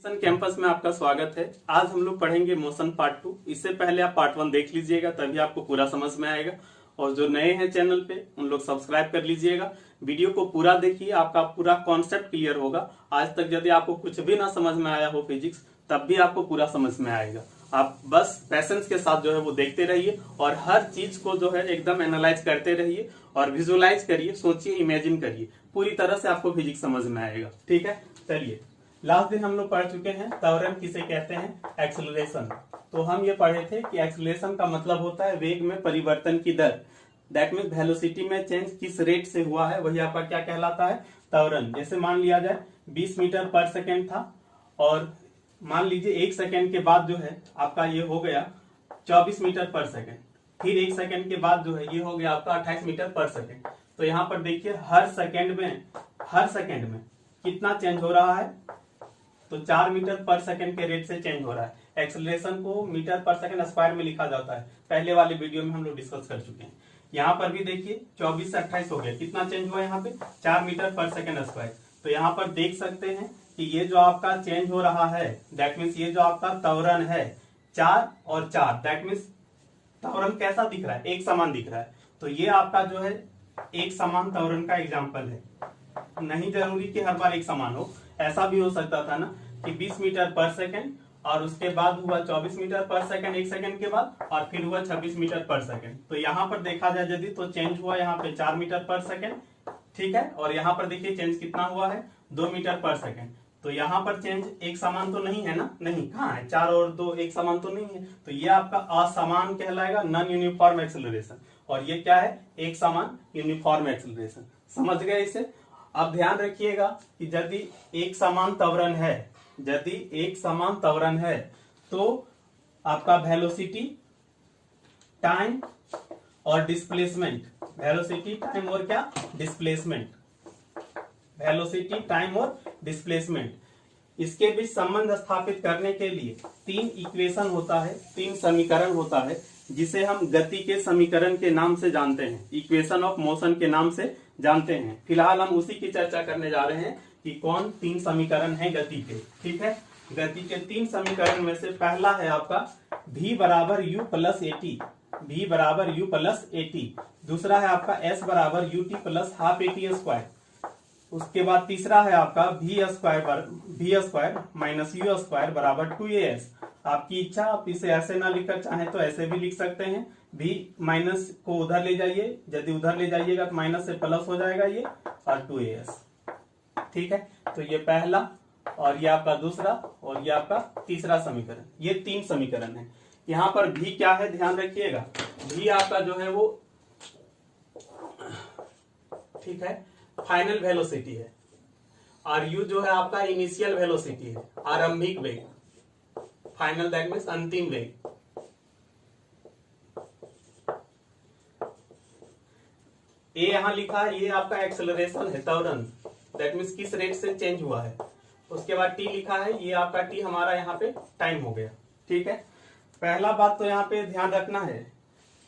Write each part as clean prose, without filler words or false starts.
Motion campus में आपका स्वागत है। आज हम लोग पढ़ेंगे मोशन पार्ट 2। इससे पहले आप पार्ट 1 देख लीजिएगा, तभी आपको पूरा समझ में आएगा। और जो नए हैं चैनल पे उन लोग सब्सक्राइब कर लीजिएगा। वीडियो को पूरा देखिए, आपका पूरा कॉन्सेप्ट क्लियर होगा। आज तक यदि आपको कुछ भी ना समझ में आया हो फिजिक्स, तब भी आपको पूरा समझ में आएगा। आप बस पैसेंस के साथ जो है वो देखते रहिए और हर चीज को जो है एकदम एनालाइज करते रहिए और विजुअलाइज करिए, सोचिए, इमेजिन करिए। पूरी तरह से आपको फिजिक्स समझ में आएगा। ठीक है, चलिए। लास्ट दिन हम लोग पढ़ चुके हैं त्वरण किसे कहते हैं, एक्सेलरेशन। तो हम ये पढ़े थे कि एक्सेलरेशन का मतलब होता है वेग में परिवर्तन की दर। दैट मीन्स वेलोसिटी में चेंज किस रेट से हुआ है, वही आपका क्या कहलाता है, त्वरण। जैसे मान लिया जाए 20 मीटर पर सेकेंड था और मान लीजिए 1 सेकेंड के बाद जो है आपका ये हो गया 24 मीटर पर सेकेंड। फिर 1 सेकेंड के बाद जो है ये हो गया आपका 28 मीटर पर सेकेंड। तो यहाँ पर देखिए हर सेकेंड में कितना चेंज हो रहा है, तो 4 मीटर पर सेकंड के रेट से चेंज हो रहा है। एक्सेलरेशन को मीटर पर सेकंड स्क्वायर में लिखा जाता है, पहले वाले वीडियो में हम लोग डिस्कस कर चुके हैं। यहाँ पर भी देखिए 24 से 28 हो गया, कितना चेंज हुआ यहाँ पे, 4 मीटर पर सेकंड स्क्वायर। तो यहाँ पर देख सकते हैं कि ये जो आपका चेंज हो रहा है, दैट मीन्स ये जो आपका त्वरण है 4 और 4, दैट मीन्स त्वरण कैसा दिख रहा है, एक समान दिख रहा है। तो ये आपका जो है एक समान त्वरण का एग्जाम्पल है। नहीं जरूरी कि हर बार एक समान हो, ऐसा भी हो सकता था ना कि 20 मीटर पर सेकंड और उसके बाद हुआ 24 मीटर पर सेकंड 1 सेकंड के बाद, और फिर हुआ 26 मीटर पर सेकंड। तो यहाँ पर देखा जाए यदि तो चेंज हुआ यहाँ पे 4 मीटर पर सेकंड, ठीक है। और यहाँ पर देखिए चेंज कितना हुआ है, 2 मीटर पर सेकंड। तो यहाँ पर चेंज एक समान तो नहीं है ना, नहीं, कहाँ है, 4 और 2 एक समान तो नहीं है। तो ये आपका असमान कहलाएगा, नॉन यूनिफॉर्म एक्सेलरेशन। और ये क्या है, एक समान यूनिफॉर्म एक्सेलरेशन। समझ गए इसे। अब ध्यान रखिएगा कि यदि एक समान त्वरण है, तो आपका वेलोसिटी, टाइम और डिस्प्लेसमेंट, वेलोसिटी, टाइम और क्या, डिस्प्लेसमेंट, वेलोसिटी, टाइम और डिस्प्लेसमेंट, इसके बीच संबंध स्थापित करने के लिए 3 इक्वेशन होता है, 3 समीकरण होता है, जिसे हम गति के समीकरण के नाम से जानते हैं, इक्वेशन ऑफ मोशन के नाम से जानते हैं। फिलहाल हम उसी की चर्चा करने जा रहे हैं कि कौन 3 समीकरण है गति के। ठीक है, गति के 3 समीकरण में से पहला है आपका v बराबर u प्लस एटी, v बराबर u प्लस एटी। दूसरा है आपका s बराबर ut plus half eighty square. उसके बाद तीसरा है आपका v square minus u square बराबर 2as। आपकी इच्छा, आप इसे ऐसे ना लिखकर चाहे तो ऐसे भी लिख सकते हैं। v माइनस को उधर ले जाइए, यदि उधर ले जाइएगा तो माइनस से प्लस हो जाएगा ये, और 2as। ठीक है, तो ये पहला और ये आपका दूसरा और ये आपका तीसरा समीकरण, ये 3 समीकरण है। यहाँ पर v क्या है, ध्यान रखिएगा। v आपका जो है वो, ठीक है, फाइनल वेलोसिटी है, और u जो है आपका इनिशियल वेलोसिटी है, आरंभिक वेग। फाइनल दैट मीन्स अंतिम वेग। ए यहां लिखा है, ये आपका एक्सेलरेशन है, त्वरण, दैट मीन्स किस रेट से चेंज हुआ है। उसके बाद टी लिखा है, ये आपका टी हमारा यहाँ पे टाइम हो गया। ठीक है, पहला बात तो यहाँ पे ध्यान रखना है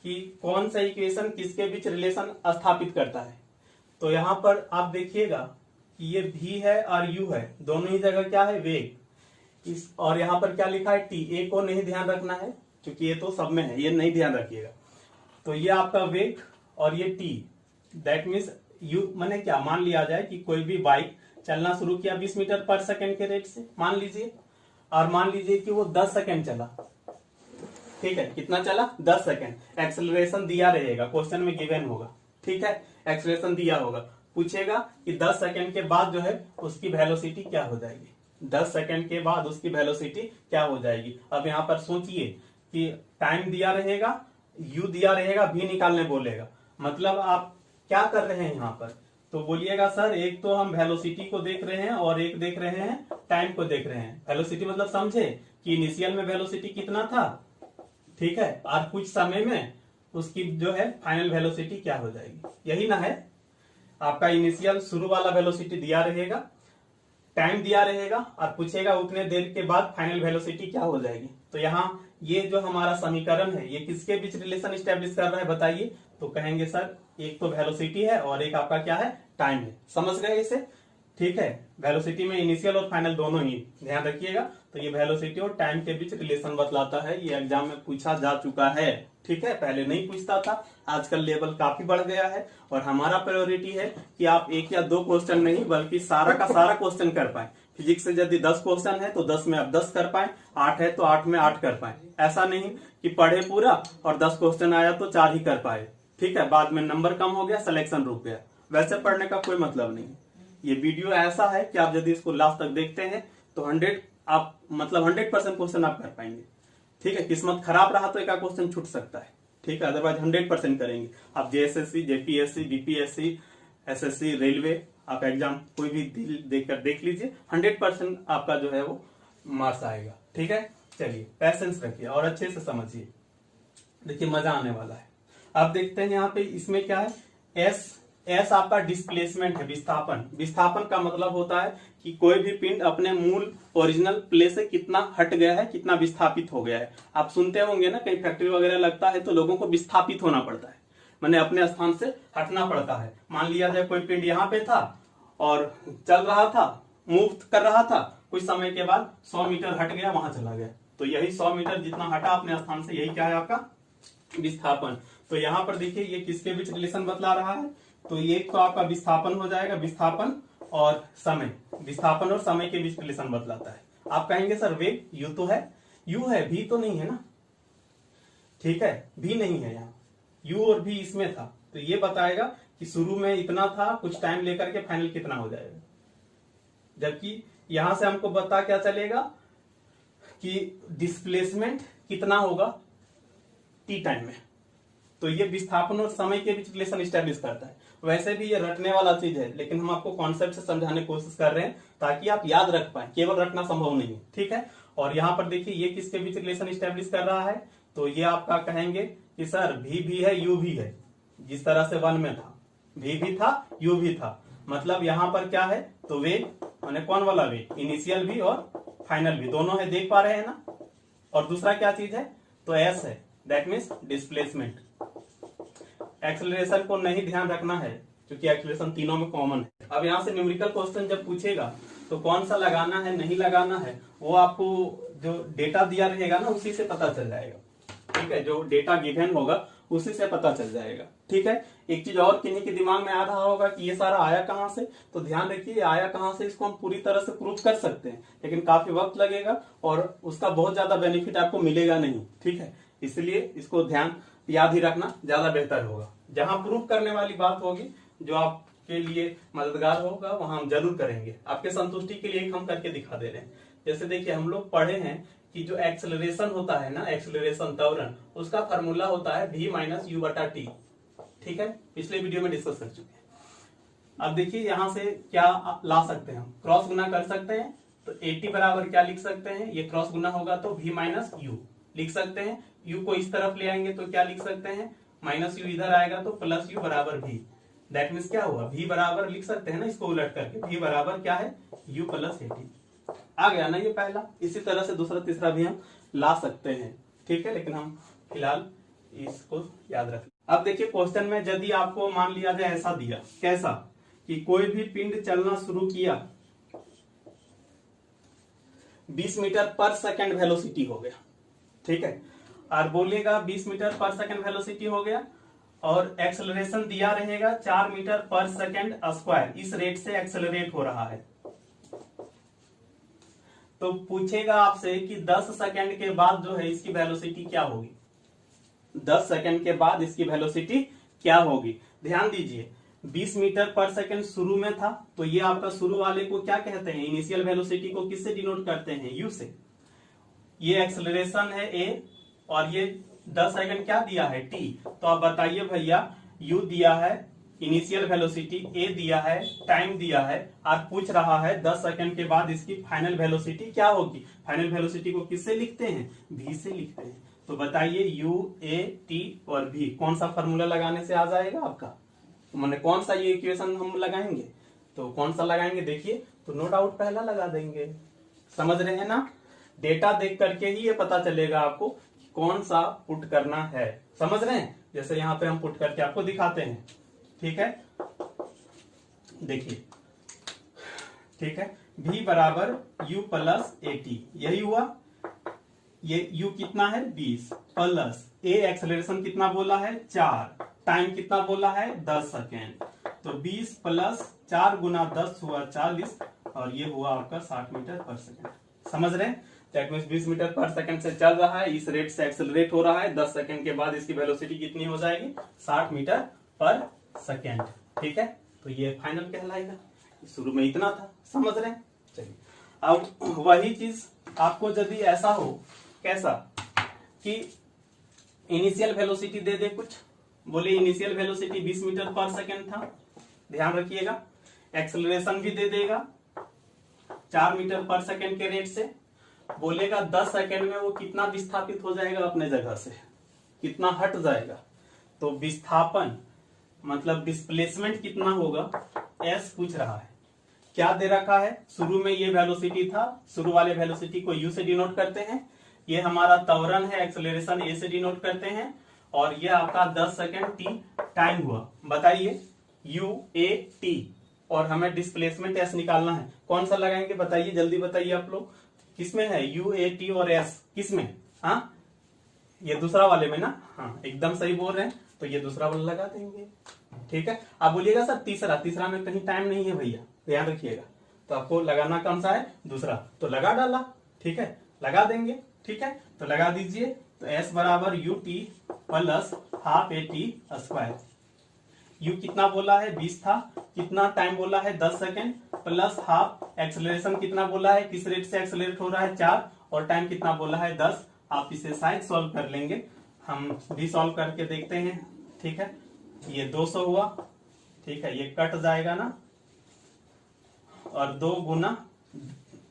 कि कौन सा इक्वेशन किसके बीच रिलेशन स्थापित करता है। तो यहाँ पर आप देखिएगा कि ये v है और u है, दोनों ही जगह क्या है, वेग। और यहाँ पर क्या लिखा है, t। ए को नहीं ध्यान रखना है क्योंकि ये तो सब में है, ये नहीं ध्यान रखिएगा। तो ये आपका वेग और ये t, दैट मीन्स u माने क्या, मान लिया जाए कि कोई भी बाइक चलना शुरू किया 20 मीटर पर सेकंड के रेट से, मान लीजिए, और मान लीजिए कि वो 10 सेकंड चला। ठीक है, कितना चला, 10 सेकंड। एक्सेलरेशन दिया रहेगा, क्वेश्चन में गिवन होगा। ठीक है, एक्सेलरेशन दिया होगा, पूछेगा कि 10 सेकंड के बाद जो है उसकी वेलोसिटी क्या हो जाएगी, 10 सेकंड के बाद उसकी वेलोसिटी क्या हो जाएगी। अब यहाँ पर सोचिए कि टाइम दिया रहेगा, u दिया रहेगा, v निकालने बोलेगा, मतलब आप क्या कर रहे हैं यहाँ पर, तो बोलिएगा सर एक तो हम वेलोसिटी को देख रहे हैं और एक देख रहे हैं टाइम को देख रहे हैं। वेलोसिटी मतलब समझे कि इनिशियल में वेलोसिटी कितना था, ठीक है, और कुछ समय में उसकी जो है फाइनल वेलोसिटी क्या हो जाएगी, यही ना है। आपका इनिशियल शुरू वाला वेलोसिटी दिया रहेगा, टाइम दिया रहेगा, और पूछेगा उतने देर के बाद फाइनल वेलोसिटी क्या हो जाएगी। तो यहाँ ये जो हमारा समीकरण है, ये किसके बीच रिलेशन स्टैब्लिश कर रहा है बताइए। तो कहेंगे सर एक तो वेलोसिटी है और एक आपका क्या है, टाइम है। समझ गए इसे। ठीक है, वेलोसिटी में इनिशियल और फाइनल दोनों ही ध्यान रखिएगा। तो ये वेलोसिटी और टाइम के बीच रिलेशन बतलाता है, ये एग्जाम में पूछा जा चुका है। ठीक है, पहले नहीं पूछता था, आजकल लेवल काफी बढ़ गया है और हमारा प्रायोरिटी है कि आप एक या दो क्वेश्चन नहीं बल्कि सारा का सारा क्वेश्चन कर पाए। फिजिक्स से यदि 10 क्वेश्चन है तो 10 में आप 10 कर पाए, 8 है तो 8 में 8 कर पाए। ऐसा नहीं कि पढ़े पूरा और 10 क्वेश्चन आया तो 4 ही कर पाए। ठीक है, बाद में नंबर कम हो गया, सिलेक्शन रुक गया। वैसे पढ़ने का कोई मतलब नहीं। ये वीडियो ऐसा है कि आप यदि इसको लास्ट तक देखते हैं तो 100% क्वेश्चन आप कर पाएंगे। ठीक है, किस्मत खराब रहा तो एक क्वेश्चन छूट सकता है। ठीक है, अदरवाइज 100% करेंगे। आप JSSC, JPSC, BPSC, SSC, railway, आप एग्जाम कोई भी देख लीजिए, 100% आपका जो है वो मार्क्स आएगा। ठीक है, चलिए पैसेंस रखिए और अच्छे से समझिए, देखिए मजा आने वाला है। अब देखते हैं यहाँ पे इसमें क्या है, एस आपका डिस्प्लेसमेंट है, विस्थापन। विस्थापन का मतलब होता है कि कोई भी पिंड अपने मूल ओरिजिनल प्लेस से कितना हट गया है, कितना विस्थापित हो गया है। आप सुनते होंगे ना, कहीं फैक्ट्री वगैरह लगता है तो लोगों को विस्थापित होना पड़ता है, माने अपने स्थान से हटना पड़ता है। मान लिया जाए कोई पिंड यहाँ पे था और चल रहा था, मूव कर रहा था, कुछ समय के बाद 100 मीटर हट गया, वहां चला गया। तो यही 100 मीटर जितना हटा अपने स्थान से, यही क्या है आपका विस्थापन। तो यहाँ पर देखिए ये किसके बीच रिलेशन बतला रहा है, तो ये तो आपका विस्थापन हो जाएगा, विस्थापन और समय, विस्थापन और समय के बीच रिलेशन बतलाता है। आप कहेंगे सर वेग यू तो है, यू है, भी तो नहीं है ना। ठीक है, भी नहीं है यहाँ, यू और भी इसमें था, तो ये बताएगा कि शुरू में इतना था, कुछ टाइम लेकर के फाइनल कितना हो जाएगा। जबकि यहां से हमको बता क्या चलेगा कि डिस्प्लेसमेंट कितना होगा टी टाइम में। तो ये विस्थापन और समय के बीच रिलेशन स्टैब्लिश करता है। वैसे भी ये रटने वाला चीज है, लेकिन हम आपको कॉन्सेप्ट से समझाने की कोशिश कर रहे हैं ताकि आप याद रख पाए, केवल रटना संभव नहीं है। ठीक है, और यहाँ पर देखिए ये किसके बीच रिलेशन स्टैब्लिश कर रहा है, तो ये आपका कहेंगे कि सर भी है, यू भी है। जिस तरह से 1 में था, भी था, यू भी था, मतलब यहाँ पर क्या है, तो वेग माने कौन वाला वेग, इनिशियल भी और फाइनल भी दोनों है, देख पा रहे हैं ना। और दूसरा क्या चीज है, तो एस है, दैट मीन्स डिस्प्लेसमेंट। एक्सेलरेशन को नहीं ध्यान रखना है क्योंकि एक्सेलरेशन तीनों में कॉमन है। अब यहाँ से न्यूमेरिकल क्वेश्चन जब पूछेगा तो कौन सा लगाना है नहीं लगाना है वो आपको जो डेटा दिया रहेगा ना उसी से पता चल जाएगा। ठीक है, जो डेटा गिवन होगा उसी से पता चल जाएगा। ठीक है, एक चीज और किन्हीं के दिमाग में आ रहा होगा कि ये सारा आया कहाँ से, तो ध्यान रखिए आया कहाँ से इसको हम पूरी तरह से प्रूफ कर सकते हैं, लेकिन काफी वक्त लगेगा और उसका बहुत ज्यादा बेनिफिट आपको मिलेगा नहीं। ठीक है, इसलिए इसको ध्यान याद ही रखना ज्यादा बेहतर होगा। जहां प्रूफ करने वाली बात होगी जो आपके लिए मददगार होगा वहां हम जरूर करेंगे, आपके संतुष्टि के लिए हम करके दिखा दे रहे हैं। जैसे देखिए हम लोग पढ़े हैं कि जो एक्सेलरेशन होता है ना, एक्सेलरेशन त्वरण, उसका फार्मूला होता है v माइनस यू बटा टी। ठीक है, पिछले वीडियो में डिस्कस कर चुके हैं। अब देखिए यहां से क्या ला सकते हैं, हम क्रॉस गुना कर सकते हैं। तो 80 बराबर क्या लिख सकते हैं, ये क्रॉस गुना होगा तो v माइनस यू लिख सकते हैं। u को इस तरफ ले आएंगे तो क्या लिख सकते हैं, माइनस यू इधर आएगा तो प्लस यू बराबर v। दैट मीन्स क्या हुआ, v बराबर लिख सकते हैं ना इसको उलट करके, v बराबर क्या है, u प्लस 80। आ गया ना ये पहला। इसी तरह से दूसरा तीसरा भी हम ला सकते हैं। ठीक है, लेकिन हम फिलहाल इसको याद रखें। अब देखिए क्वेश्चन में यदि आपको मान लिया जाए ऐसा दिया, कैसा कि कोई भी पिंड चलना शुरू किया, 20 मीटर पर सेकंड वेलोसिटी हो गया। ठीक है, और बोलेगा 20 मीटर पर सेकंड वेलोसिटी हो गया और एक्सेलरेशन दिया रहेगा 4 मीटर पर सेकंड स्क्वायर, इस रेट से एक्सेलरेट हो रहा है। तो पूछेगा आपसे कि 10 सेकंड के बाद जो है इसकी वेलोसिटी क्या होगी, 10 सेकंड के बाद इसकी वेलोसिटी क्या होगी। ध्यान दीजिए 20 मीटर पर सेकंड शुरू में था, तो ये आपका शुरू वाले को क्या कहते हैं, इनिशियल वेलोसिटी को किससे डिनोट करते हैं, यू से। ये एक्सेलरेशन है ए और ये 10 सेकंड क्या दिया है, टी। तो आप बताइए भैया, यू दिया है, इनिशियल वेलोसिटी ए दिया है, टाइम दिया है, और पूछ रहा है 10 सेकंड के बाद इसकी फाइनल वेलोसिटी क्या होगी। फाइनल वेलोसिटी को किससे लिखते हैं, v से लिखते हैं। तो बताइए u, a, t और v कौन सा फॉर्मूला लगाने से आ जाएगा आपका, तो मैंने कौन सा ये इक्वेशन हम लगाएंगे, तो कौन सा लगाएंगे देखिए, तो नो डाउट पहला लगा देंगे। समझ रहे हैं ना, डेटा देख करके ही ये पता चलेगा आपको कौन सा पुट करना है। समझ रहे हैं, जैसे यहाँ पे हम पुट करके आपको दिखाते हैं। ठीक है, देखिए ठीक है। v बराबर u प्लस at, यही हुआ। ये u कितना है 20 प्लस a एक्सेलरेशन कितना बोला है 4, टाइम कितना बोला है 10 सेकेंड। तो 20 प्लस 4 गुना 10 हुआ 40 और ये हुआ आपका 60 मीटर पर सेकेंड। समझ रहे हैं? दैट मींस 20 मीटर पर सेकंड से चल रहा है, इस रेट से एक्सेलरेट हो रहा है, 10 सेकंड के बाद इसकी वेलोसिटी कितनी हो जाएगी 60 मीटर पर सेकंड। ठीक है, तो ये फाइनल कहलाएगा। शुरू में इतना था, समझ रहे हैं? चलिए अब वही चीज आपको यदि ऐसा हो, कैसा कि इनिशियल वेलोसिटी दे दे कुछ, बोले इनिशियल वेलोसिटी 20 मीटर पर सेकंड था, ध्यान रखिएगा। एक्सेलरेशन भी दे देगा 4 मीटर पर सेकंड के रेट से, बोलेगा 10 सेकंड में वो कितना विस्थापित हो जाएगा अपने जगह से, कितना हट जाएगा। तो विस्थापन मतलब डिस्प्लेसमेंट कितना होगा एस पूछ रहा है। क्या दे रखा है, शुरू में ये वेलोसिटी था, शुरू वाले वेलोसिटी को u से डिनोट करते हैं, ये हमारा त्वरण है, एक्सेलरेशन a से डिनोट करते हैं, और ये आपका 10 सेकंड t टाइम हुआ। बताइए u a t, और हमें डिस्प्लेसमेंट s निकालना है। कौन सा लगाएंगे बताइए, जल्दी बताइए आप लोग, किसमें है u a t और s, किसमें? हाँ ये दूसरा वाले में ना, हाँ एकदम सही बोल रहे हैं, तो ये दूसरा वाला लगा देंगे। ठीक है, आप बोलिएगा सर तीसरा, तीसरा में कहीं टाइम नहीं है भैया, ध्यान रखिएगा। तो आपको लगाना कौन सा है, दूसरा, तो लगा डाला। ठीक है, लगा देंगे। ठीक है, तो लगा दीजिए। तो s बराबर u t plus half a t square. u कितना बोला है 20 था, कितना टाइम बोला है 10 सेकेंड, प्लस हाफ एक्सेलरेशन कितना बोला है, किस रेट से एक्सेलरेट हो रहा है 4, और टाइम कितना बोला है 10। आप इसे शायद सॉल्व कर लेंगे, हम भी सॉल्व करके देखते हैं। ठीक है, ये 200 हुआ। ठीक है, ये कट जाएगा ना, और 2 गुना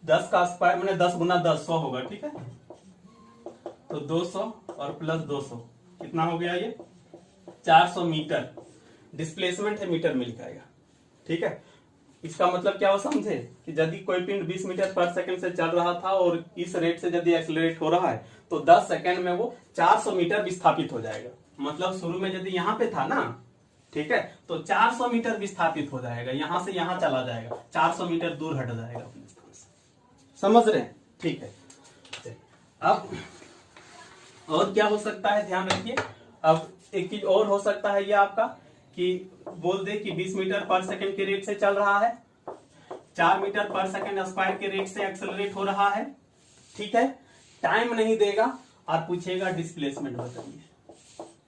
10 का स्क्वायर मैंने 10 गुना 10 100 होगा। ठीक है, तो 200 और प्लस 200 कितना हो गया, ये 400 मीटर। डिस्प्लेसमेंट है, मीटर में लिखाएगा। ठीक है, इसका मतलब क्या हो समझे कि यदि कोई पिंड 20 मीटर पर सेकंड से चल रहा था और इस रेट से यदि एक्सेलरेट हो रहा है, तो 10 सेकंड में वो 400 मीटर विस्थापित हो जाएगा। मतलब शुरू में यदि यहाँ पे था ना, ठीक है, तो 400 मीटर विस्थापित हो जाएगा, यहां से यहां चला जाएगा, 400 मीटर दूर हट जाएगा अपने स्थान से। समझ रहे हैं? ठीक है, अब और क्या हो सकता है, ध्यान रखिए। अब एक चीज और हो सकता है, ये आपका कि बोल दे कि 20 मीटर पर सेकंड के रेट से चल रहा है, 4 मीटर पर सेकंड स्क्वायर के रेट से एक्सेलरेट हो रहा है। ठीक है, टाइम नहीं देगा और पूछेगा डिस्प्लेसमेंट बताइए।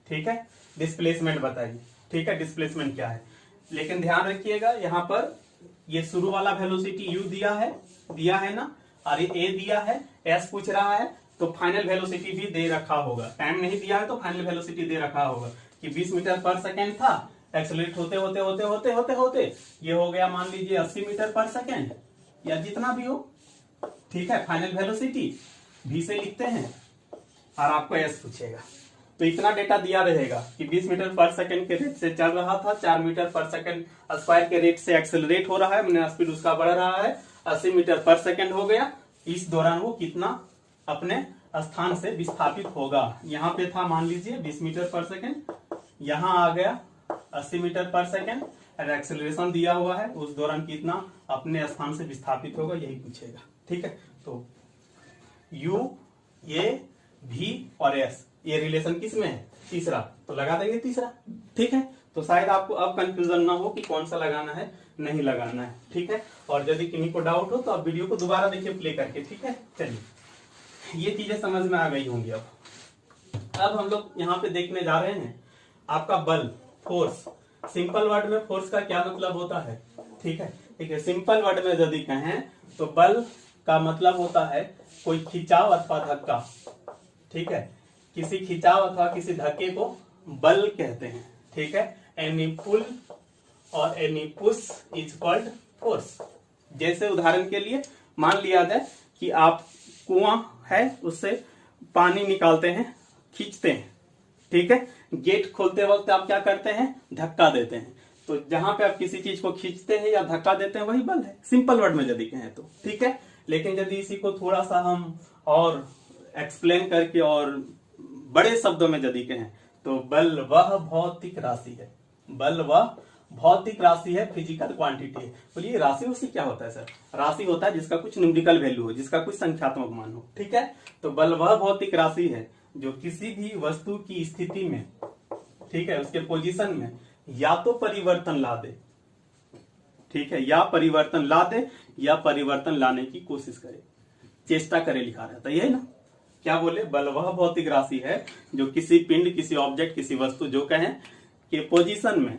ठीक है, डिस्प्लेसमेंट बताइए। ठीक है, डिस्प्लेसमेंट क्या है, लेकिन ध्यान रखिएगा यहाँ पर ये शुरू वाला वेलोसिटी u दिया है ना, और ये a दिया है, s पूछ रहा है, तो फाइनल वेलोसिटी भी दे रखा होगा। टाइम नहीं दिया है तो फाइनल वेलोसिटी दे रखा होगा कि 20 मीटर पर सेकंड था, एक्सेलरेट होते होते होते होते होते होते ये हो गया मान लीजिए 80 मीटर पर सेकंड या जितना भी हो। ठीक है, फाइनल वेलोसिटी v से लिखते हैं और आपको s पूछेगा, तो इतना डेटा दिया रहेगा कि 20 मीटर पर सेकंड के रेट से चल रहा था, 4 मीटर पर सेकंड स्क्वायर के रेट से एक्सेलरेट हो रहा है, मैंने स्पीड उसका बढ़ रहा है, 80 मीटर पर सेकंड हो गया। इस दौरान वो कितना अपने स्थान से विस्थापित होगा। यहाँ पे था मान लीजिए 20 मीटर पर सेकंड, यहाँ आ गया 80 मीटर पर सेकंड, और एक्सेलरेशन दिया हुआ है, उस दौरान कितना अपने स्थान से विस्थापित होगा, यही पूछेगा। ठीक है, तो u, a, v और s, ये रिलेशन किस में है, तीसरा, तो लगा देंगे तीसरा। ठीक है, तो शायद आपको अब कंफ्यूजन ना हो कि कौन सा लगाना है, नहीं लगाना है। ठीक है, और यदि किन्हीं को डाउट हो तो आप वीडियो को दोबारा देखिए प्ले करके। ठीक है, चलिए ये चीजें समझ में आ गई होंगी। अब हम लोग यहाँ पे देखने जा रहे हैं आपका बल, फोर्स। सिंपल वर्ड में फोर्स का क्या मतलब होता है, ठीक है, ठीक है, सिंपल वर्ड में यदि कहें तो बल का मतलब होता है कोई खिंचाव अथवा धक्का। ठीक है, किसी खिंचाव अथवा किसी धक्के को बल कहते हैं। ठीक है, एनी पुल और any push is called force. जैसे उदाहरण के लिए मान लिया जाए कि आप कुआं है उससे पानी निकालते हैं, खींचते हैं। ठीक है, गेट खोलते वक्त आप क्या करते हैं, धक्का देते हैं। तो जहां पे आप किसी चीज को खींचते हैं या धक्का देते हैं वही बल है, सिंपल वर्ड में यदि कहें तो। ठीक है, लेकिन यदि इसी को थोड़ा सा हम और एक्सप्लेन करके और बड़े शब्दों में यदि कहें तो बल वह भौतिक राशि है, बल वह भौतिक राशि है, फिजिकल क्वांटिटी है। बोलिए राशि उसी क्या होता है सर? राशि होता है जिसका कुछ न्यूमेरिकल वैल्यू हो, जिसका कुछ संख्यात्मक मान हो। ठीक है, तो बल वह भौतिक राशि है जो किसी भी वस्तु की स्थिति में, ठीक है, उसके पोजीशन में या तो परिवर्तन ला दे, ठीक है, या परिवर्तन ला दे या परिवर्तन लाने की कोशिश करे, चेष्टा करे, लिखा रहता है। यही ना, क्या बोले? बल वह भौतिक राशि है जो किसी पिंड, किसी ऑब्जेक्ट, किसी वस्तु जो कहें के पोजीशन में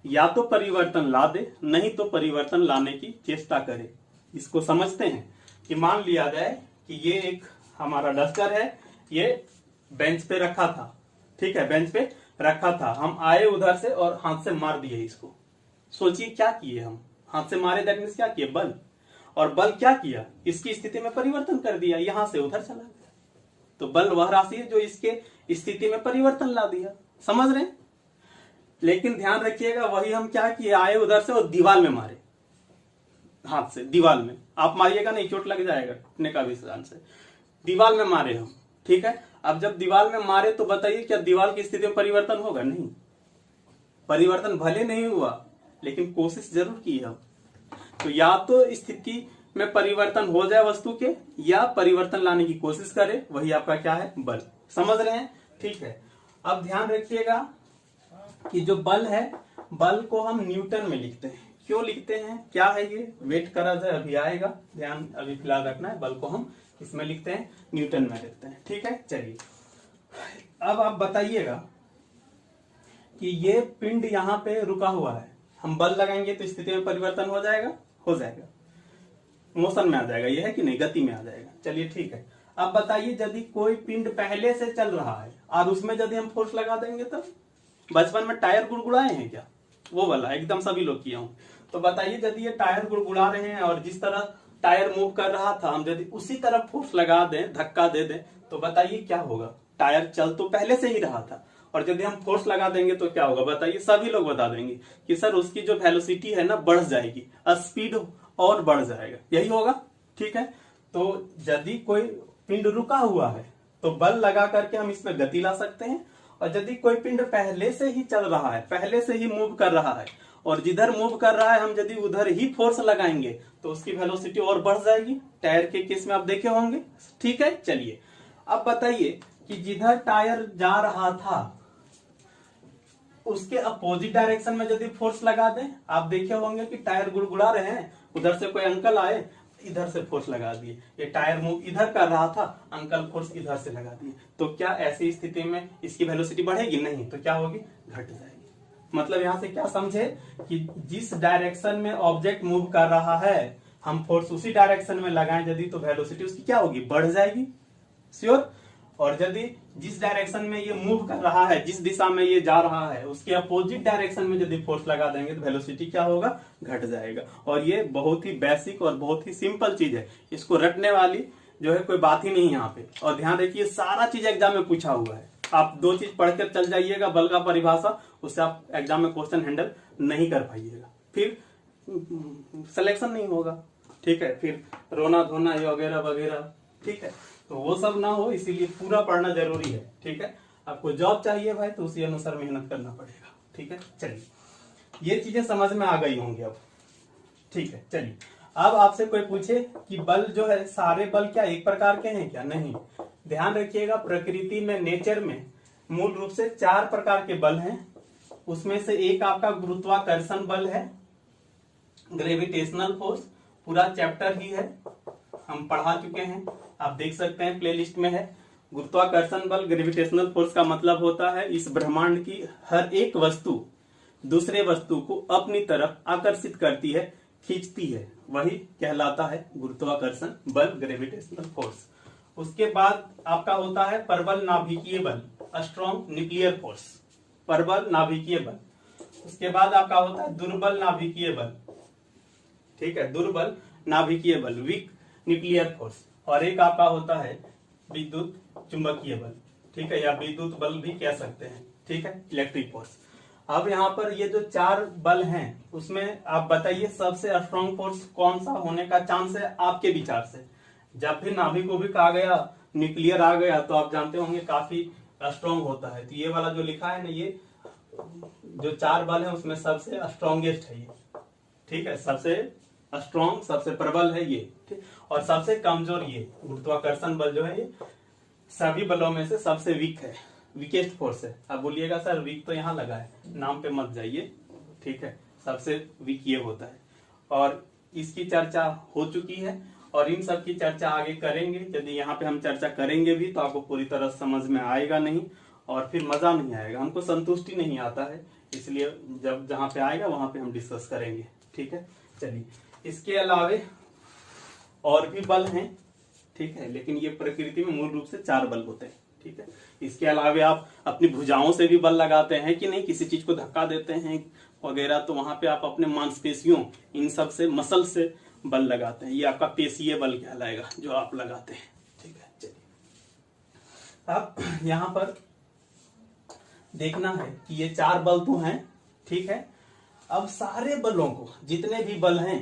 या तो परिवर्तन ला दे, नहीं तो परिवर्तन लाने की चेष्टा करे। इसको समझते हैं कि मान लिया जाए कि ये एक हमारा डस्टर है, ये बेंच पे रखा था, ठीक है, बेंच पे रखा था, हम आए उधर से और हाथ से मार दिए इसको। सोचिए क्या किए हम? हाथ से मारे, दैट मींस क्या किए? बल। और बल क्या किया? इसकी स्थिति में परिवर्तन कर दिया, यहां से उधर चला गया। तो बल वह राशि है जो इसके स्थिति में परिवर्तन ला दिया। समझ रहे हैं? लेकिन ध्यान रखिएगा, वही हम क्या किए, आए उधर से और दीवार में मारे, हाथ से दीवार में। आप मारिएगा नहीं, चोट लग जाएगा, टूटने का भी चांस है। दीवार में मारे हम, ठीक है। अब जब दीवार में मारे तो बताइए क्या दीवार की स्थिति में परिवर्तन होगा? नहीं, परिवर्तन भले नहीं हुआ लेकिन कोशिश जरूर की हम। तो या तो स्थिति में परिवर्तन हो जाए वस्तु के, या परिवर्तन लाने की कोशिश करे, वही आपका क्या है? बल। समझ रहे हैं? ठीक है। अब ध्यान रखिएगा कि जो बल है, बल को हम न्यूटन में लिखते हैं। क्यों लिखते हैं, क्या है ये, वेट करा जाए, अभी आएगा, ध्यान अभी फिलहाल रखना है। बल को हम इसमें लिखते हैं, न्यूटन में लिखते हैं, ठीक है। चलिए अब आप बताइएगा कि ये पिंड यहाँ पे रुका हुआ है, हम बल लगाएंगे तो स्थिति में परिवर्तन हो जाएगा? हो जाएगा, मोशन में आ जाएगा, यह है कि नहीं, गति में आ जाएगा। चलिए ठीक है। अब बताइए यदि कोई पिंड पहले से चल रहा है और उसमें यदि हम फोर्स लगा देंगे तब? बचपन में टायर गुड़गुड़ाए हैं क्या? वो वाला एकदम सभी लोग किया हूं। तो बताइए यदि ये टायर गुड़गुड़ा रहे हैं और जिस तरह टायर मूव कर रहा था, हम यदि उसी तरफ फोर्स लगा दें, धक्का दे दें, तो बताइए क्या होगा? टायर चल तो पहले से ही रहा था, और यदि हम फोर्स लगा देंगे तो क्या होगा? बताइए, सभी लोग बता देंगे कि सर उसकी जो वेलोसिटी है ना बढ़ जाएगी, स्पीड और बढ़ जाएगा, यही होगा। ठीक है, तो यदि कोई पिंड रुका हुआ है तो बल लगा करके हम इसमें गति ला सकते हैं, और यदि कोई पिंड पहले से ही चल रहा है, पहले से ही मूव कर रहा है, और जिधर मूव कर रहा है हम यदि उधर ही फोर्स लगाएंगे तो उसकी वेलोसिटी और बढ़ जाएगी। टायर के केस में आप देखे होंगे। ठीक है, चलिए अब बताइए कि जिधर टायर जा रहा था उसके अपोजिट डायरेक्शन में यदि फोर्स लगा दें, आप देखे होंगे कि टायर गुड़गुड़ा रहे हैं, उधर से कोई अंकल आए, इधर से फोर्स लगा दिए, ये टायर मूव इधर कर रहा था, अंकल फोर्स इधर से लगा दिए, तो क्या ऐसी स्थिति में इसकी वेलोसिटी बढ़ेगी? नहीं, तो क्या होगी? घट जाएगी। मतलब यहां से क्या समझे कि जिस डायरेक्शन में ऑब्जेक्ट मूव कर रहा है हम फोर्स उसी डायरेक्शन में लगाएं यदि, तो वेलोसिटी उसकी क्या होगी? बढ़ जाएगी, श्योर। और यदि जिस डायरेक्शन में ये मूव कर रहा है, जिस दिशा में ये जा रहा है, उसके अपोजिट डायरेक्शन में यदि फोर्स लगा देंगे तो वेलोसिटी क्या होगा? घट जाएगा। और ये बहुत ही बेसिक और बहुत ही सिंपल चीज है, इसको रटने वाली जो है कोई बात ही नहीं यहाँ पे। और ध्यान रखिए सारा चीज एग्जाम में पूछा हुआ है, आप दो चीज पढ़कर चल जाइएगा, बल का परिभाषा, उससे आप एग्जाम में क्वेश्चन हैंडल नहीं कर पाइएगा, फिर सिलेक्शन नहीं होगा। ठीक है, फिर रोना धोना ये वगैरह वगैरह, ठीक है, तो वो सब ना हो, इसीलिए पूरा पढ़ना जरूरी है। ठीक है, आपको जॉब चाहिए भाई तो उसी अनुसार मेहनत करना पड़ेगा। ठीक है, चलिए ये चीजें समझ में आ गई होंगी अब। ठीक है, चलिए अब आपसे कोई पूछे कि बल जो है, सारे बल क्या एक प्रकार के हैं क्या? नहीं, ध्यान रखिएगा प्रकृति में, नेचर में मूल रूप से 4 प्रकार के बल हैं। उसमें से एक आपका गुरुत्वाकर्षण बल है, ग्रेविटेशनल फोर्स, पूरा चैप्टर ही है, हम पढ़ा चुके हैं, आप देख सकते हैं प्लेलिस्ट में है। गुरुत्वाकर्षण बल, ग्रेविटेशनल फोर्स का मतलब होता है इस ब्रह्मांड की हर एक वस्तु दूसरे वस्तु को अपनी तरफ आकर्षित करती है, खींचती है, वही कहलाता है गुरुत्वाकर्षण बल, ग्रेविटेशनल फोर्स। उसके बाद आपका होता है प्रबल नाभिकीय बल, स्ट्रॉन्ग न्यूक्लियर फोर्स, प्रबल नाभिकीय बल। उसके बाद आपका होता है दुर्बल नाभिकीय बल, ठीक है, दुर्बल नाभिकीय बल, वीक न्यूक्लियर फोर्स। और एक आपका होता है विद्युत चुंबकीय बल, ठीक है, या विद्युत बल भी कह सकते हैं, ठीक है, इलेक्ट्रिक फोर्स। अब यहाँ पर ये जो 4 बल हैं उसमें आप बताइए सबसे स्ट्रॉन्ग फोर्स कौन सा होने का चांस है आपके विचार से? जब भी नाभिक उभिक आ गया, न्यूक्लियर आ गया, तो आप जानते होंगे काफी स्ट्रॉन्ग होता है। तो ये वाला जो लिखा है ना, ये जो 4 बल है उसमें सबसे स्ट्रॉन्गेस्ट है ये, ठीक है, सबसे स्ट्रॉन्ग, सबसे प्रबल है ये, ठीक, और सबसे कमजोर ये गुरुत्वाकर्षण बल जो है ये सभी बलों में से सबसे वीक है, वीकेस्ट फोर्स है। अब बोलिएगा सर वीक तो यहाँ लगा है, नाम पे मत जाइए, ठीक है, सबसे वीक ये होता है। और इसकी चर्चा हो चुकी है और इन सब की चर्चा आगे करेंगे। यदि यहाँ पे हम चर्चा करेंगे भी तो आपको पूरी तरह समझ में आएगा नहीं और फिर मजा नहीं आएगा, हमको संतुष्टि नहीं आता है, इसलिए जब जहाँ पे आएगा वहां पे हम डिस्कस करेंगे, ठीक है। चलिए, इसके अलावे और भी बल हैं, ठीक है, लेकिन ये प्रकृति में मूल रूप से 4 बल होते हैं, ठीक है। इसके अलावे आप अपनी भुजाओं से भी बल लगाते हैं कि नहीं, किसी चीज को धक्का देते हैं वगैरह, तो वहां पे आप अपने मांसपेशियों इन सब से, मसल से बल लगाते हैं, ये आपका पेशीय बल कहलाएगा जो आप लगाते हैं, ठीक है। चलिए, अब यहाँ पर देखना है कि ये 4 बल तो हैं, ठीक है। अब सारे बलों को, जितने भी बल हैं,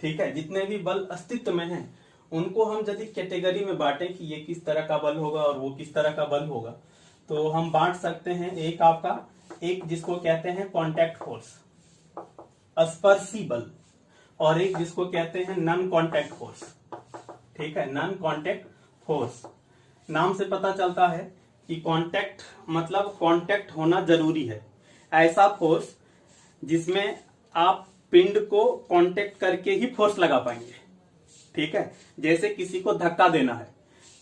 ठीक है, जितने भी बल अस्तित्व में हैं, उनको हम यदि कैटेगरी में बांटें कि ये किस तरह का बल होगा और वो किस तरह का बल होगा, तो हम बांट सकते हैं। एक आपका, एक जिसको कहते हैं कॉन्टैक्ट फोर्स, स्पर्शी बल, और एक जिसको कहते हैं नॉन कॉन्टैक्ट फोर्स, ठीक है, नॉन कॉन्टैक्ट फोर्स। नाम से पता चलता है कि कॉन्टैक्ट मतलब कॉन्टैक्ट होना जरूरी है, ऐसा फोर्स जिसमें आप पिंड को कॉन्टैक्ट करके ही फोर्स लगा पाएंगे, ठीक है। जैसे किसी को धक्का देना है,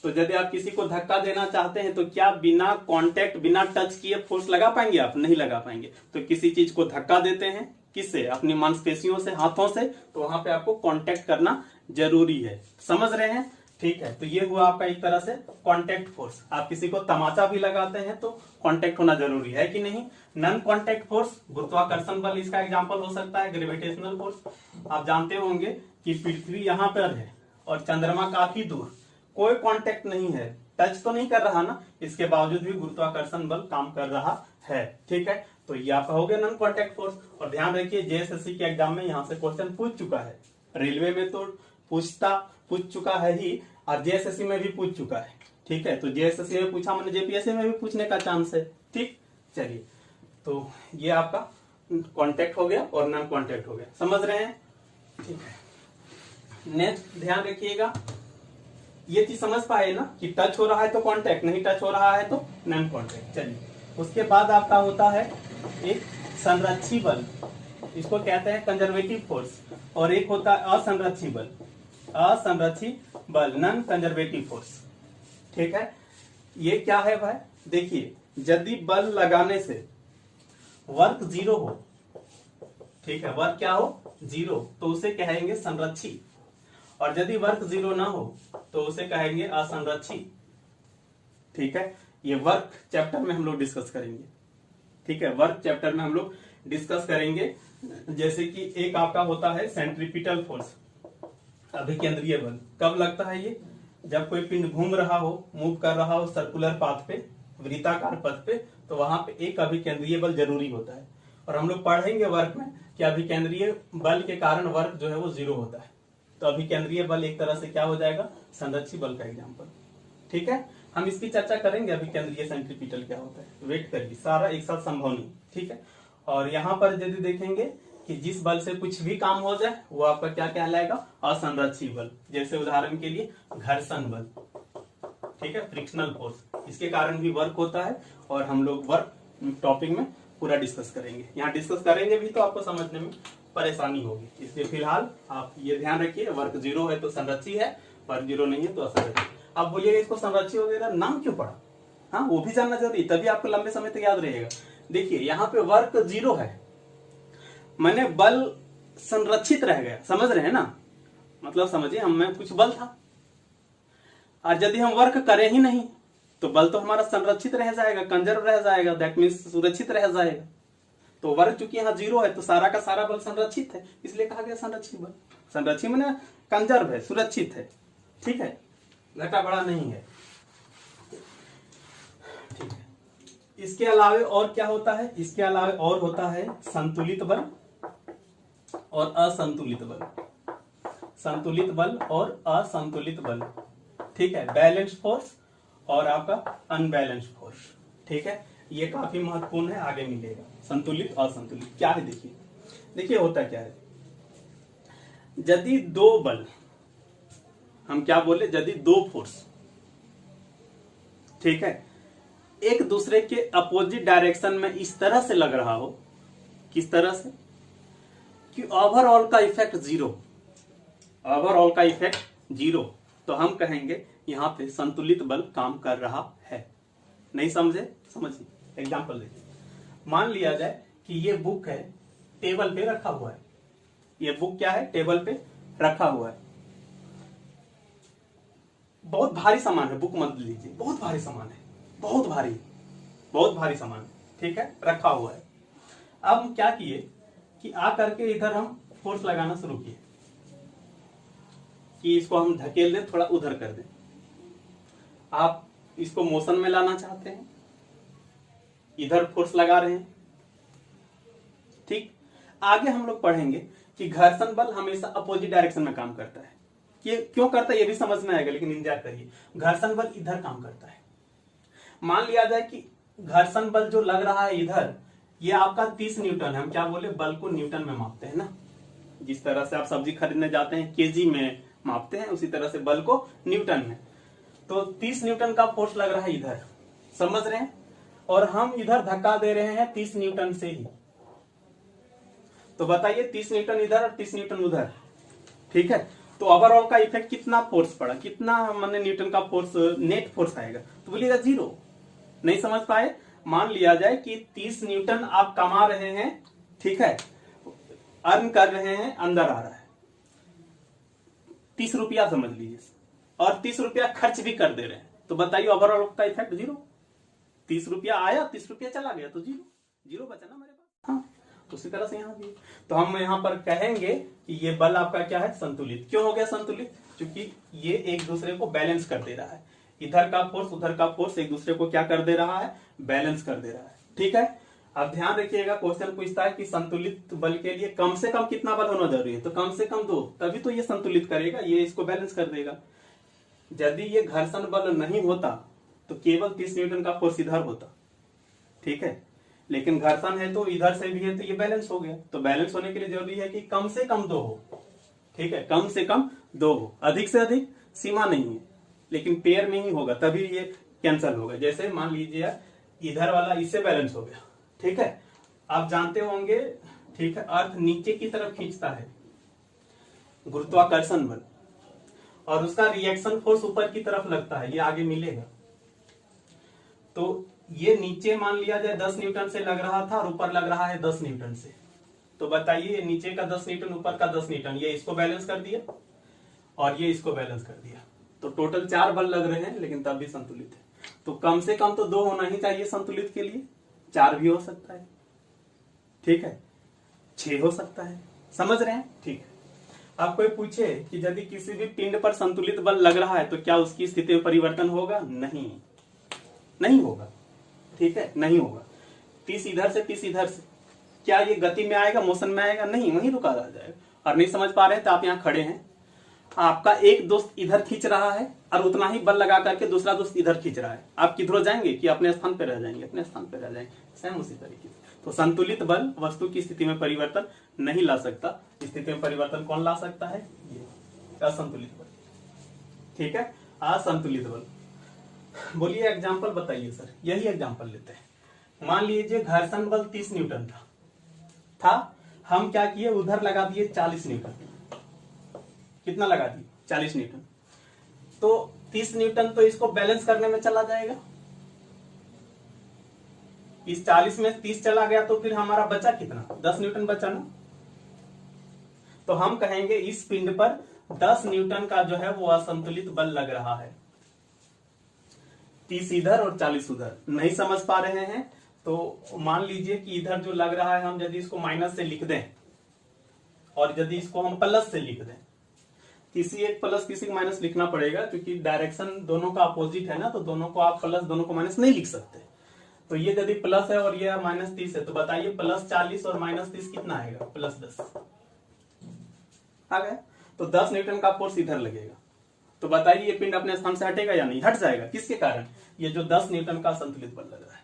तो यदि आप किसी को धक्का देना चाहते हैं तो क्या बिना कांटेक्ट, बिना टच किए फोर्स लगा पाएंगे? आप नहीं लगा पाएंगे। तो किसी चीज को धक्का देते हैं, किससे? अपनी मांसपेशियों से, हाथों से, तो वहां पे आपको कांटेक्ट करना जरूरी है। समझ रहे हैं? ठीक है, तो ये हुआ आपका एक तरह से कांटेक्ट फोर्स। आप किसी को तमाचा भी लगाते हैं तो कांटेक्ट होना जरूरी है कि नहीं? नॉन कांटेक्ट फोर्स, गुरुत्वाकर्षण बल इसका एग्जांपल हो सकता है, ग्रेविटेशनल फोर्स। आप जानते होंगे कि पृथ्वी यहाँ पर है और चंद्रमा काफी दूर, कोई कांटेक्ट नहीं है, टच तो नहीं कर रहा ना, इसके बावजूद भी गुरुत्वाकर्षण बल काम कर रहा है। ठीक है, तो ये आपका हो गया नॉन कांटेक्ट फोर्स। और ध्यान रखिए, जेएसएससी के एग्जाम में यहाँ से क्वेश्चन पूछ चुका है, रेलवे में तो पूछ चुका है ही, और जेएसएससी में भी पूछ चुका है। ठीक है, तो जेएसएससी में पूछा, मैंने जेपीएससी में भी पूछने का चांस है। ठीक, चलिए, तो ये आपका कांटेक्ट हो गया और नॉन कांटेक्ट हो गया, समझ रहे हैं? ठीक है, नेक्स्ट ध्यान रखिएगा, ये चीज समझ पाए ना कि टच हो रहा है तो कांटेक्ट, नहीं टच हो रहा है तो नॉन कांटेक्ट। चलिए, उसके बाद आपका होता है एक संरक्षी बल, इसको कहते हैं कंजर्वेटिव फोर्स, और एक होता है असंरक्षी बल, असंरक्षी बल, नॉन कंजर्वेटिव फोर्स। ठीक है, ये क्या है भाई? देखिए, यदि बल लगाने से वर्क जीरो हो, ठीक है, वर्क क्या हो? जीरो, तो उसे कहेंगे संरक्षी, और यदि वर्क जीरो ना हो तो उसे कहेंगे असंरक्षी। ठीक है, ये वर्क चैप्टर में हम लोग डिस्कस करेंगे। ठीक है, वर्क चैप्टर में हम लोग डिस्कस करेंगे। जैसे कि एक आपका होता है सेंट्रीपिटल फोर्स, अभिकेंद्रीय बल। कब लगता है ये? जब कोई पिंड घूम रहा हो, मूव कर रहा हो सर्कुलर पाथ पे, वृत्ताकार पथ पे, तो वहां पे एक अभिकेंद्रीय बल जरूरी होता है। और हम लोग पढ़ेंगे वर्क में कि अभिकेंद्रीय बल के कारण वर्क जो है वो जीरो होता है। तो अभिकेंद्रीय बल एक तरह से क्या हो जाएगा? संरक्षी बल का एग्जाम्पल। ठीक है, हम इसकी चर्चा करेंगे, अभिकेंद्रीय सेंट्रीपिटल क्या होता है, वेट करिए, सारा एक साथ संभव नहीं। ठीक है, और यहाँ पर यदि देखेंगे कि जिस बल से कुछ भी काम हो जाए वो आपका क्या कहलाएगा? असंरक्षी बल। जैसे उदाहरण के लिए घर्षण बल, ठीक है, फ्रिक्शनल फोर्स, इसके कारण भी वर्क होता है, और हम लोग वर्क टॉपिक में पूरा डिस्कस करेंगे। यहाँ डिस्कस करेंगे भी तो आपको समझने में परेशानी होगी, इसलिए फिलहाल आप ये ध्यान रखिए, वर्क जीरो है तो संरक्षी है, वर्क जीरो नहीं है तो असंरक्षी। अब बोलिएगा इसको संरक्षी वगैरह नाम क्यों पड़ा? हाँ, वो भी जानना जरूरी, तभी आपको लंबे समय तक याद रहेगा। देखिए, यहाँ पे वर्क जीरो है, मैंने बल संरक्षित रह गया, समझ रहे हैं ना? मतलब समझिए, हम में कुछ बल था, और यदि हम वर्क करें ही नहीं तो बल तो हमारा संरक्षित रह जाएगा, कंजर्व रह जाएगा, दैट मीन्स सुरक्षित रह जाएगा। तो वर्क चूंकि यहाँ जीरो है तो सारा का सारा बल संरक्षित है, इसलिए कहा गया संरक्षित बल। संरक्षित माने कंजर्व है, सुरक्षित है। ठीक है, घटा बड़ा नहीं है। ठीक है, इसके अलावे और क्या होता है? इसके अलावे और होता है संतुलित बल और असंतुलित बल, संतुलित बल और असंतुलित बल। ठीक है, बैलेंस फोर्स और आपका अनबैलेंस फोर्स। ठीक है, ये काफी महत्वपूर्ण है, आगे मिलेगा। संतुलित असंतुलित क्या है, देखिए देखिए होता क्या है। यदि दो बल, हम क्या बोले, यदि दो फोर्स, ठीक है, एक दूसरे के अपोजिट डायरेक्शन में इस तरह से लग रहा हो, किस तरह से कि ओवरऑल का इफेक्ट जीरो, ओवरऑल का इफेक्ट जीरो, तो हम कहेंगे यहां पे संतुलित बल काम कर रहा है। नहीं समझे, समझिए एग्जांपल देखिए। मान लिया जाए कि ये बुक है, टेबल पे रखा हुआ है, ये बुक क्या है, टेबल पे रखा हुआ है, बहुत भारी सामान है, बुक मत लीजिए, बहुत भारी सामान है, बहुत भारी सामान है, ठीक है, रखा हुआ है। अब हम क्या किए कि आ करके इधर हम फोर्स लगाना शुरू किए कि इसको हम धकेल दें, थोड़ा उधर कर दें। आप इसको मोशन में लाना चाहते हैं, इधर फोर्स लगा रहे हैं, ठीक। आगे हम लोग पढ़ेंगे कि घर्षण बल हमेशा अपोजिट डायरेक्शन में काम करता है। ये क्यों करता है ये भी समझ में आएगा, लेकिन इंतजार करिए। घर्षण बल इधर काम करता है। मान लिया जाए कि घर्षण बल जो लग रहा है इधर, ये आपका 30 न्यूटन है। हम क्या बोले, बल को न्यूटन में मापते हैं ना, जिस तरह से आप सब्जी खरीदने जाते हैं केजी में मापते हैं, उसी तरह से बल को न्यूटन में। तो 30 न्यूटन का फोर्स लग रहा है इधर, समझ रहे हैं, और हम इधर धक्का दे रहे हैं 30 न्यूटन से ही। तो बताइए 30 न्यूटन इधर और 30 न्यूटन उधर, ठीक है। तो ओवरऑल का इफेक्ट कितना फोर्स पड़ा, कितना माने न्यूटन का फोर्स, नेट फोर्स आएगा, तो बोलिएगा जीरो। नहीं समझ पाए। मान लिया जाए कि 30 न्यूटन आप कमा रहे हैं, ठीक है, अर्न कर रहे हैं, अंदर आ रहा है 30 रुपया समझ लीजिए, और 30 रुपया खर्च भी कर दे रहे हैं, तो बताइए ओवरऑल का इफेक्ट जीरो। 30 रुपया आया, 30 रुपया चला गया, तो जीरो, जीरो बचा ना मेरे पास। हाँ, उसी तरह से यहाँ भी। तो हम यहाँ पर कहेंगे कि ये बल आपका क्या है, संतुलित। क्यों हो गया संतुलित, क्योंकि ये एक दूसरे को बैलेंस कर दे रहा है। इधर का फोर्स उधर का फोर्स एक दूसरे को क्या कर दे रहा है, बैलेंस कर दे रहा है, ठीक है। अब ध्यान रखिएगा, क्वेश्चन पूछता है कि संतुलित बल के लिए कम से कम कितना बल होना जरूरी है, तो कम से कम 2, तभी तो ये संतुलित करेगा, ये इसको बैलेंस कर देगा। यदि ये घर्षण बल नहीं होता तो केवल 30 न्यूटन का फोर्स इधर होता, ठीक है, लेकिन घर्षण है तो इधर से भी है, तो ये बैलेंस हो गया। तो बैलेंस होने के लिए जरूरी है कि कम से कम 2 हो, ठीक है, कम से कम 2 हो, अधिक से अधिक सीमा नहीं है, लेकिन पेयर में ही होगा, तभी ये कैंसिल होगा। जैसे मान लीजिए इधर वाला इससे बैलेंस हो गया, ठीक है। आप जानते होंगे, ठीक है, अर्थ नीचे की तरफ खींचता है, गुरुत्वाकर्षण बल, और उसका रिएक्शन फोर्स ऊपर की तरफ लगता है, ये आगे मिलेगा। तो ये नीचे मान लिया जाए 10 न्यूटन से लग रहा था और ऊपर लग रहा है 10 न्यूटन से, तो बताइए नीचे का 10 न्यूटन ऊपर का 10 न्यूटन, ये इसको बैलेंस कर दिया और ये इसको बैलेंस कर दिया, तो टोटल 4 बल लग रहे हैं, लेकिन तब भी संतुलित है। तो कम से कम तो 2 होना ही चाहिए संतुलित के लिए, 4 भी हो सकता है, ठीक है, 6 हो सकता है, समझ रहे हैं, ठीक है। आप कोई पूछे कि यदि किसी भी पिंड पर संतुलित बल लग रहा है तो क्या उसकी स्थिति में परिवर्तन होगा, नहीं, नहीं होगा, ठीक है, नहीं होगा। 30 इधर से 30 इधर से, क्या ये गति में आएगा, मोशन में आएगा, नहीं, वहीं रुका रह जाएगा। और नहीं समझ पा रहे हैं तो आप यहाँ खड़े हैं, आपका एक दोस्त इधर खींच रहा है और उतना ही बल लगा करके दूसरा दोस्त इधर खींच रहा है, आप किधर जाएंगे कि अपने स्थान पर रह जाएंगे, अपने स्थान पर रह जाएंगे, सेम उसी तरीके से। तो संतुलित बल वस्तु की स्थिति में परिवर्तन नहीं ला सकता। स्थिति में परिवर्तन कौन ला सकता है, ये असंतुलित बल, ठीक है, असंतुलित बल। बोलिए एग्जाम्पल बताइए सर, यही एग्जाम्पल लेते हैं। मान लीजिए घर्षण बल 30 न्यूटन था, हम क्या किए, उधर लगा दिए 40 न्यूटन। कितना लगा दिए, 40 न्यूटन। तो 30 न्यूटन तो इसको बैलेंस करने में चला जाएगा, इस 40 में 30 चला गया, तो फिर हमारा बचा कितना, 10 न्यूटन बचा ना। तो हम कहेंगे इस पिंड पर 10 न्यूटन का जो है वो असंतुलित बल लग रहा है, 30 इधर और 40 उधर। नहीं समझ पा रहे हैं तो मान लीजिए कि इधर जो लग रहा है, हम यदि इसको माइनस से लिख दें और यदि इसको हम प्लस से लिख दें, किसी एक प्लस किसी को माइनस लिखना पड़ेगा, क्योंकि डायरेक्शन दोनों का अपोजिट है ना, तो दोनों को आप प्लस दोनों को माइनस नहीं लिख सकते। तो ये यदि प्लस है और ये -30 है, तो बताइए प्लस 40 और -30 कितना आएगा, प्लस 10 आ गया। तो 10 न्यूटन का फोर्स इधर लगेगा, तो बताइए ये पिंड अपने स्थान से हटेगा या नहीं, हट जाएगा। किसके कारण, ये जो 10 न्यूटन का संतुलित बल लग रहा है,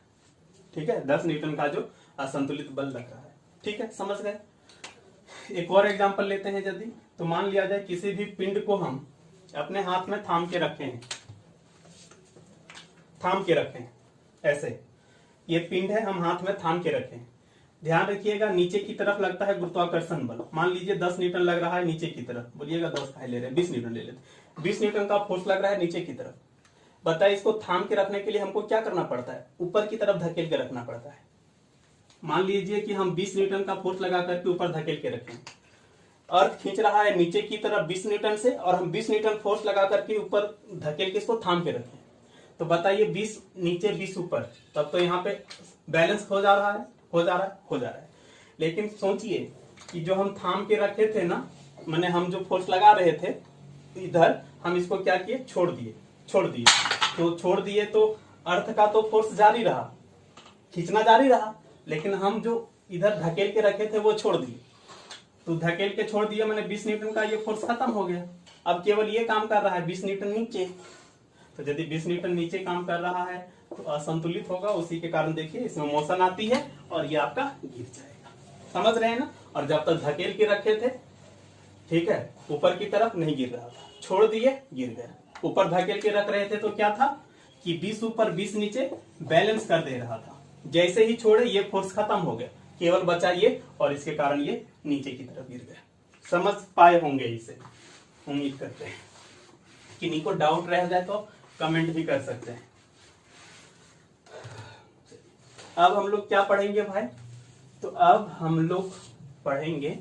ठीक है, 10 न्यूटन का जो असंतुलित बल लग रहा है। ठीक है, समझ गए। एक और एग्जांपल लेते हैं। यदि तो मान लिया जाए किसी भी पिंड को हम अपने हाथ में थाम के रखे हैं, ऐसे ये पिंड है, हम हाथ में थाम के रखे हैं। ध्यान रखिएगा नीचे की तरफ लगता है गुरुत्वाकर्षण बल। मान लीजिए 10 न्यूटन लग रहा है नीचे की तरफ, बोलिएगा 10 का ले रहे हैं, 20 न्यूटन ले लेते। 20 न्यूटन का फोर्स लग रहा है नीचे की तरफ। बताइए इसको थाम के रखने के लिए हमको क्या करना पड़ता है? ऊपर की तरफ धकेल के रखना पड़ता है। मान लीजिए कि हम 20 न्यूटन का फोर्स लगा करके ऊपर धकेल के रखें, अर्थ खींच रहा है नीचे की तरफ 20 न्यूटन से, और हम 20 न्यूटन फोर्स लगा करके ऊपर धकेल के इसको थाम के रखें। तो बताइए 20 नीचे 20 ऊपर, तब तो यहाँ पे बैलेंस हो जा रहा है। लेकिन सोचिए कि जो हम थाम के रखे थे ना, माने हम जो फोर्स लगा रहे थे इधर, हम इसको क्या किए? छोड़ दिए तो अर्थ का तो फोर्स जारी रहा, खींचना जारी रहा, लेकिन हम जो इधर धकेल के रखे थे वो छोड़ दिए। तो धकेल के छोड़ दिया, मैंने 20 न्यूटन का ये फोर्स खत्म हो गया। अब केवल ये काम कर रहा है 20 न्यूटन नीचे। तो यदि 20 न्यूटन नीचे काम कर रहा है तो असंतुलित होगा, उसी के कारण देखिए इसमें मोशन आती है और ये आपका गिर जाएगा। समझ रहे हैं ना? और जब तक धकेल के रखे थे, ठीक है, ऊपर की तरफ नहीं गिर रहा था, छोड़ दिए गिर गया। ऊपर धकेल के रख रहे थे तो क्या था कि 20 ऊपर 20 नीचे बैलेंस कर दे रहा था। जैसे ही छोड़े ये फोर्स खत्म हो गया, केवल बचा ये, और इसके कारण ये नीचे की तरफ गिर गया। समझ पाए होंगे इसे, उम्मीद करते हैं। किन्हीं को डाउट रह जाए तो कमेंट भी कर सकते हैं। अब हम लोग क्या पढ़ेंगे भाई? तो अब हम लोग पढ़ेंगे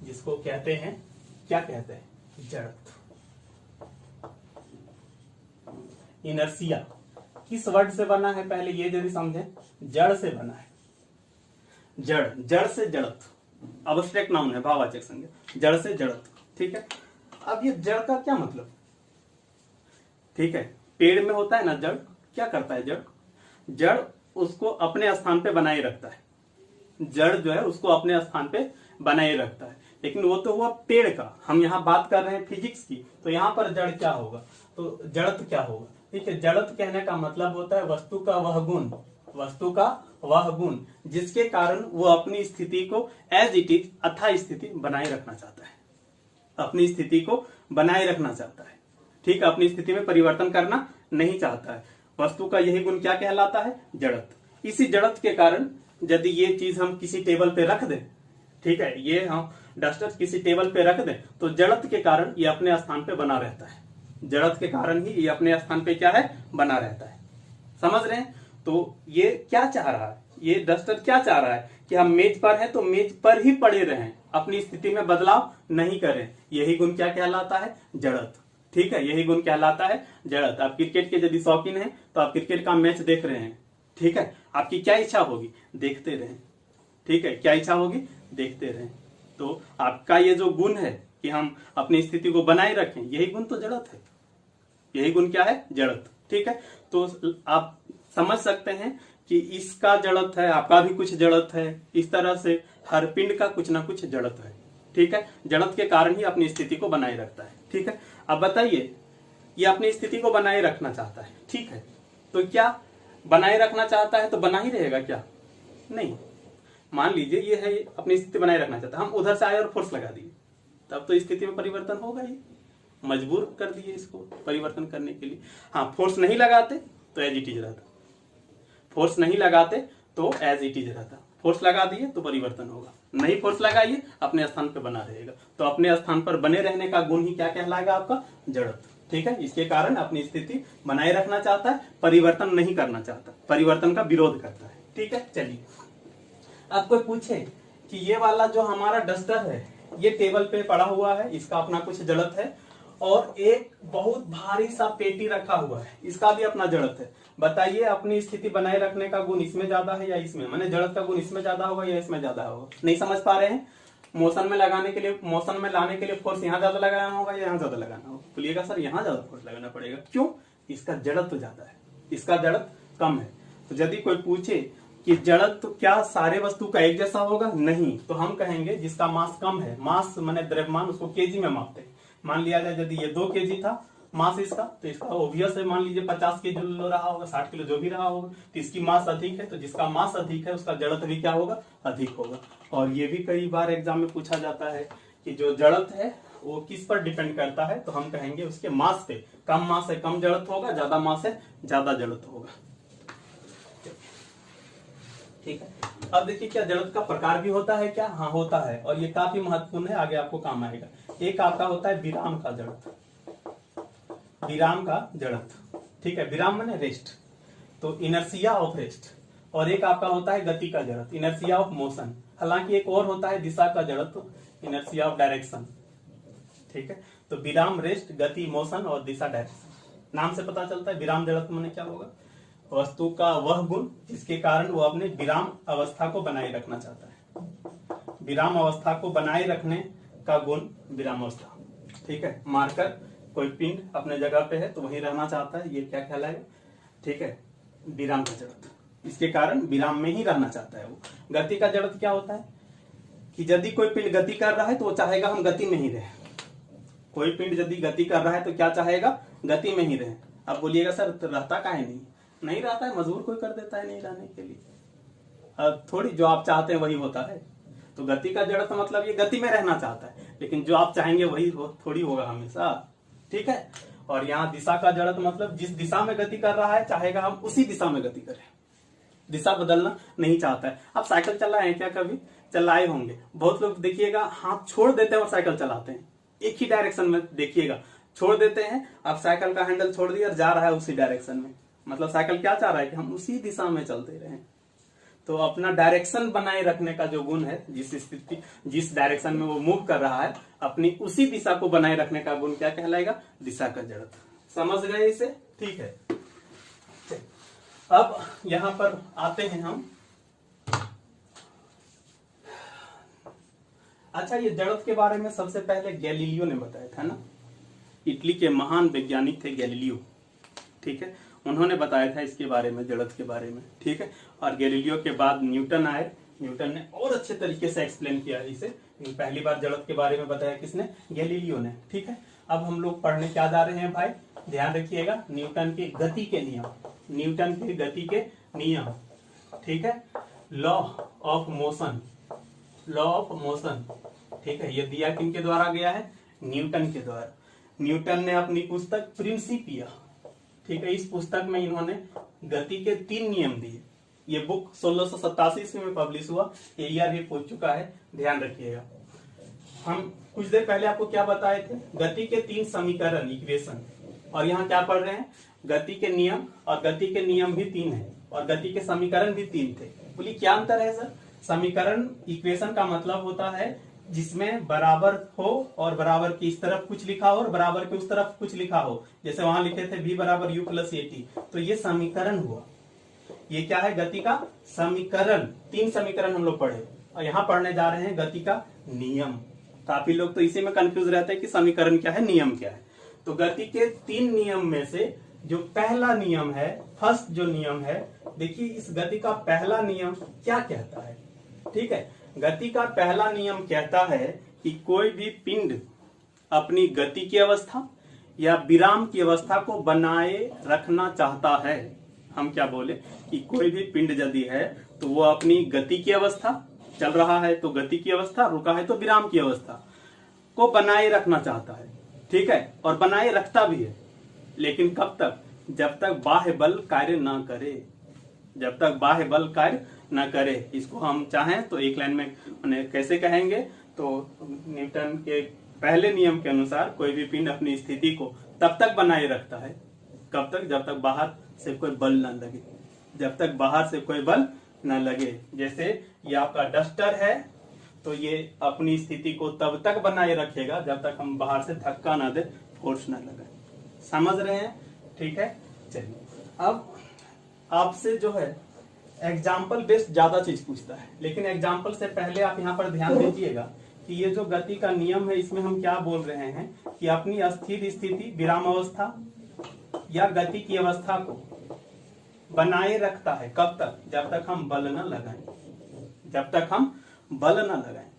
जिसको कहते हैं, क्या कहते हैं? जड़त्व, इनर्शिया। किस वर्ड से बना है पहले ये यदि समझें, जड़ से बना है। जड़ से जड़त्व, अब्स्ट्रैक्ट नाउन है, भाववाचक संज्ञा, जड़ से जड़त्व। ठीक है, अब ये जड़ का क्या मतलब? ठीक है, पेड़ में होता है ना जड़, क्या करता है जड़ उसको अपने स्थान पे बनाए रखता है। जड़ जो है उसको अपने स्थान पे बनाए रखता है, लेकिन वो तो हुआ पेड़ का, हम यहाँ बात कर रहे हैं फिजिक्स की। तो यहाँ पर जड़ क्या होगा? तो जड़त्व क्या होगा? ठीक है, जड़त्व कहने का मतलब होता है वस्तु का वह गुण जिसके कारण वो अपनी स्थिति को एज इट इज, अथा स्थिति बनाए रखना चाहता है, अपनी स्थिति को बनाए रखना चाहता है। ठीक है, अपनी स्थिति में परिवर्तन करना नहीं चाहता है। वस्तु का यही गुण क्या कहलाता है? जड़त्व। इसी जड़त्व के कारण यदि ये चीज हम किसी टेबल पे रख दें, ठीक है, ये हम डस्टर किसी टेबल पे रख दें, तो जड़त्व के कारण ये अपने स्थान पे बना रहता है। जड़त्व के कारण ही ये अपने स्थान पे क्या है? बना रहता है। समझ रहे हैं? तो ये क्या चाह रहा है? ये डस्टर क्या चाह रहा है कि हम मेज पर हैं तो मेज पर ही पड़े रहें, अपनी स्थिति में बदलाव नहीं करें। यही गुण क्या कहलाता है? जड़त्व। ठीक है, यही गुण कहलाता है जड़त्व। आप क्रिकेट के यदि शौकीन हैं तो आप क्रिकेट का मैच देख रहे हैं, ठीक है, आपकी क्या इच्छा होगी? देखते रहें। ठीक है, क्या इच्छा होगी? देखते रहें। तो आपका ये जो गुण है कि हम अपनी स्थिति को बनाए रखें, यही गुण तो जड़त्व है। यही गुण क्या है? जड़त्व। ठीक है, तो आप समझ सकते हैं कि इसका जड़त्व है, आपका भी कुछ जड़त्व है। इस तरह से हर पिंड का कुछ ना कुछ जड़त्व है। ठीक है, जड़त्व के कारण ही अपनी स्थिति को बनाए रखता है। ठीक है, अब बताइए ये अपनी स्थिति को बनाए रखना चाहता है, ठीक है, तो क्या बनाए रखना चाहता है तो बना ही रहेगा क्या? नहीं। मान लीजिए ये है, अपनी स्थिति बनाए रखना चाहता है, हम उधर से आए और फोर्स लगा दिए, तब तो स्थिति में परिवर्तन होगा ही, मजबूर कर दिए इसको परिवर्तन करने के लिए। हाँ, फोर्स नहीं लगाते तो एज इट इज रहता, फोर्स नहीं लगाते तो एज इट इज रहता, फोर्स लगा दिए तो परिवर्तन होगा, नहीं फोर्स लगाइए अपने स्थान पर बना रहेगा। तो अपने स्थान पर बने रहने का गुण ही क्या कहलाएगा? आपका जड़त्व। ठीक है, इसके कारण अपनी स्थिति बनाए रखना चाहता है, परिवर्तन नहीं करना चाहता, परिवर्तन का विरोध करता है। ठीक है, चलिए अब कोई पूछे कि ये वाला जो हमारा डस्टर है ये टेबल पे पड़ा हुआ है, इसका अपना कुछ जड़त्व है, और एक बहुत भारी सा पेटी रखा हुआ है, इसका भी अपना जड़त्व है। बताइए अपनी स्थिति बनाए रखने का गुण इसमें ज्यादा है या इसमें? माने जड़त्व का गुण इसमें ज्यादा होगा या इसमें ज्यादा होगा? नहीं समझ पा रहे हैं? मोशन में लाने के लिए फोर्स यहाँ ज्यादा लगाना होगा या यहाँ ज्यादा लगाना होगा? बोलिएगा सर यहाँ ज्यादा फोर्स लगाना पड़ेगा। क्यों? इसका जड़त्व ज्यादा है, इसका जड़त्व कम है। तो यदि कोई पूछे कि जड़त्व क्या सारे वस्तु का एक जैसा होगा? नहीं। तो हम कहेंगे जिसका मास कम है, मास माने द्रव्यमान, उसको केजी में मापते हैं। मान लिया जाए यदि ये 2 केजी था मास इसका, तो इसका ऑब्वियस है, मान लीजिए 50 किलो रहा होगा, 60 किलो जो भी रहा होगा, तो इसकी मास अधिक है, तो जिसका मास अधिक है उसका जड़त्व भी क्या होगा, अधिक होगा। और ये भी कई बार एग्जाम में पूछा जाता है कि जो जड़त्व है वो किस पर डिपेंड करता है, तो हम कहेंगे उसके मास पे। कम मास है कम जड़त्व होगा, ज्यादा मास है ज्यादा जड़त्व होगा। ठीक है, अब देखिए क्या जड़त्व का प्रकार भी होता है क्या? हाँ होता है, और ये काफी महत्वपूर्ण है, आगे आपको काम आएगा। एक आपका होता है विराम का जड़त्व, विराम का जड़त्व, ठीक है, विराम माने रेस्ट, तो इनर्शिया ऑफ रेस्ट। और एक आपका होता है गति का जड़त्व, इनर्शिया ऑफ मोशन। हालांकि एक और होता है दिशा का जड़त्व, इनर्शिया ऑफ डायरेक्शन। ठीक है, तो विराम, रेस्ट, गति, मोशन और दिशा, डायरेक्शन। नाम से पता चलता है विराम जड़त्व माने क्या होगा, वस्तु का वह गुण जिसके कारण वो अपने विराम अवस्था को बनाए रखना चाहता है। विराम अवस्था को बनाए रखने का गुण विराम अवस्था। ठीक है, मारकर कोई पिंड अपने जगह पे है तो वहीं रहना चाहता है, ये क्या कहलाएगा? ठीक है, विराम का जड़त्व, इसके कारण विराम में ही रहना चाहता है वो। गति का जड़त्व क्या होता है कि यदि कोई पिंड गति कर रहा है तो वो चाहेगा हम गति में ही रहे। कोई पिंड यदि गति कर रहा है तो क्या चाहेगा? गति में ही रहे। अब बोलिएगा सर तो रहता काहे नहीं रहता है, मजबूर कोई कर देता है नहीं रहने के लिए। अब थोड़ी जो आप चाहते हैं वही होता है, तो गति का जड़त्व मतलब ये गति में रहना चाहता है, लेकिन जो आप चाहेंगे वही थोड़ी होगा हमेशा। ठीक है, और यहाँ दिशा का जड़त्व मतलब जिस दिशा में गति कर रहा है चाहेगा हम उसी दिशा में गति करें, दिशा बदलना नहीं चाहता है। आप साइकिल चलाए हैं क्या? कभी चलाए होंगे। बहुत लोग देखिएगा हाथ छोड़ देते हैं और साइकिल चलाते हैं, एक ही डायरेक्शन में देखिएगा छोड़ देते हैं। अब साइकिल का हैंडल छोड़ दिया और जा रहा है उसी डायरेक्शन में, मतलब साइकिल क्या चाह रहा है कि हम उसी दिशा में चलते रहें। तो अपना डायरेक्शन बनाए रखने का जो गुण है, जिस डायरेक्शन में वो मूव कर रहा है, अपनी उसी दिशा को बनाए रखने का गुण क्या कहलाएगा? दिशा का जड़त्व। समझ गए इसे? ठीक है, अब यहां पर आते हैं हम। अच्छा, ये जड़त्व के बारे में सबसे पहले गैलीलियो ने बताया था ना, इटली के महान वैज्ञानिक थे गैलीलियो। ठीक है, उन्होंने बताया था इसके बारे में, जड़त्व के बारे में। ठीक है, और गैलीलियो के बाद न्यूटन आए, न्यूटन ने और अच्छे तरीके से एक्सप्लेन किया इसे। पहली बार जड़त्व के बारे में बताया किसने? गैलीलियो ने। ठीक है, अब हम लोग पढ़ने क्या जा रहे हैं भाई, ध्यान रखिएगा, न्यूटन के गति के नियम, न्यूटन के गति के नियम। ठीक है, law of motion, law of motion. ठीक है, ये दिया किनके द्वारा गया है? न्यूटन के द्वारा। न्यूटन ने अपनी पुस्तक प्रिंसिपिया, ठीक है, इस पुस्तक में इन्होंने गति के 3 नियम दिए। ये बुक 1687 ईस्वी में पब्लिश हुआ, ये ईयर भी पूछ चुका है, ध्यान रखिएगा। हम कुछ देर पहले आपको क्या बताए थे? गति के 3 समीकरण, इक्वेशन, और यहाँ क्या पढ़ रहे हैं? गति के नियम, और गति के नियम भी 3 है और गति के समीकरण भी 3 थे। बोलिए क्या अंतर है सर? समीकरण, इक्वेशन का मतलब होता है जिसमें बराबर हो और बराबर की इस तरफ कुछ लिखा हो और बराबर के उस तरफ कुछ लिखा हो, जैसे वहां लिखे थे v बराबर u प्लस at, तो ये समीकरण हुआ। ये क्या है? गति का समीकरण। 3 समीकरण हम लोग पढ़े, और यहाँ पढ़ने जा रहे हैं गति का नियम। काफी लोग तो इसी में कंफ्यूज रहते हैं कि समीकरण क्या है, नियम क्या है। तो गति के 3 नियम में से जो पहला नियम है, फर्स्ट जो नियम है, देखिए इस गति का पहला नियम क्या कहता है? ठीक है, गति का पहला नियम कहता है कि कोई भी पिंड अपनी गति की अवस्था या विराम की अवस्था को बनाए रखना चाहता है। हम क्या बोले कि कोई भी पिंड यदि है तो वो अपनी गति की अवस्था, चल रहा है तो गति की अवस्था, रुका है तो विराम की अवस्था को बनाए रखना चाहता है। ठीक है, और बनाए रखता भी है, लेकिन कब तक? जब तक बाह्य बल कार्य ना करे, जब तक बाह्य बल कार्य न करे। इसको हम चाहें तो एक लाइन में उन्हें कैसे कहेंगे? तो न्यूटन के पहले नियम के अनुसार कोई भी पिंड अपनी स्थिति को तब तक बनाए रखता है, कब तक? जब तक बाहर से कोई बल न लगे, जब तक बाहर से कोई बल न लगे। जैसे ये आपका डस्टर है, तो ये अपनी स्थिति को तब तक बनाए रखेगा जब तक हम बाहर से धक्का न दे, फोर्स न लगे। समझ रहे हैं? ठीक है, चलिए अब आपसे जो है एग्जाम्पल बेस्ड ज्यादा चीज पूछता है, लेकिन एग्जाम्पल से पहले आप यहाँ पर ध्यान दीजिएगा कि ये जो गति का नियम है इसमें हम क्या बोल रहे हैं कि अपनी अस्थिर स्थिति, विराम अवस्था या गति की अवस्था को बनाए रखता है। कब तक? जब तक हम बल न लगाएं, जब तक हम बल न लगाएं।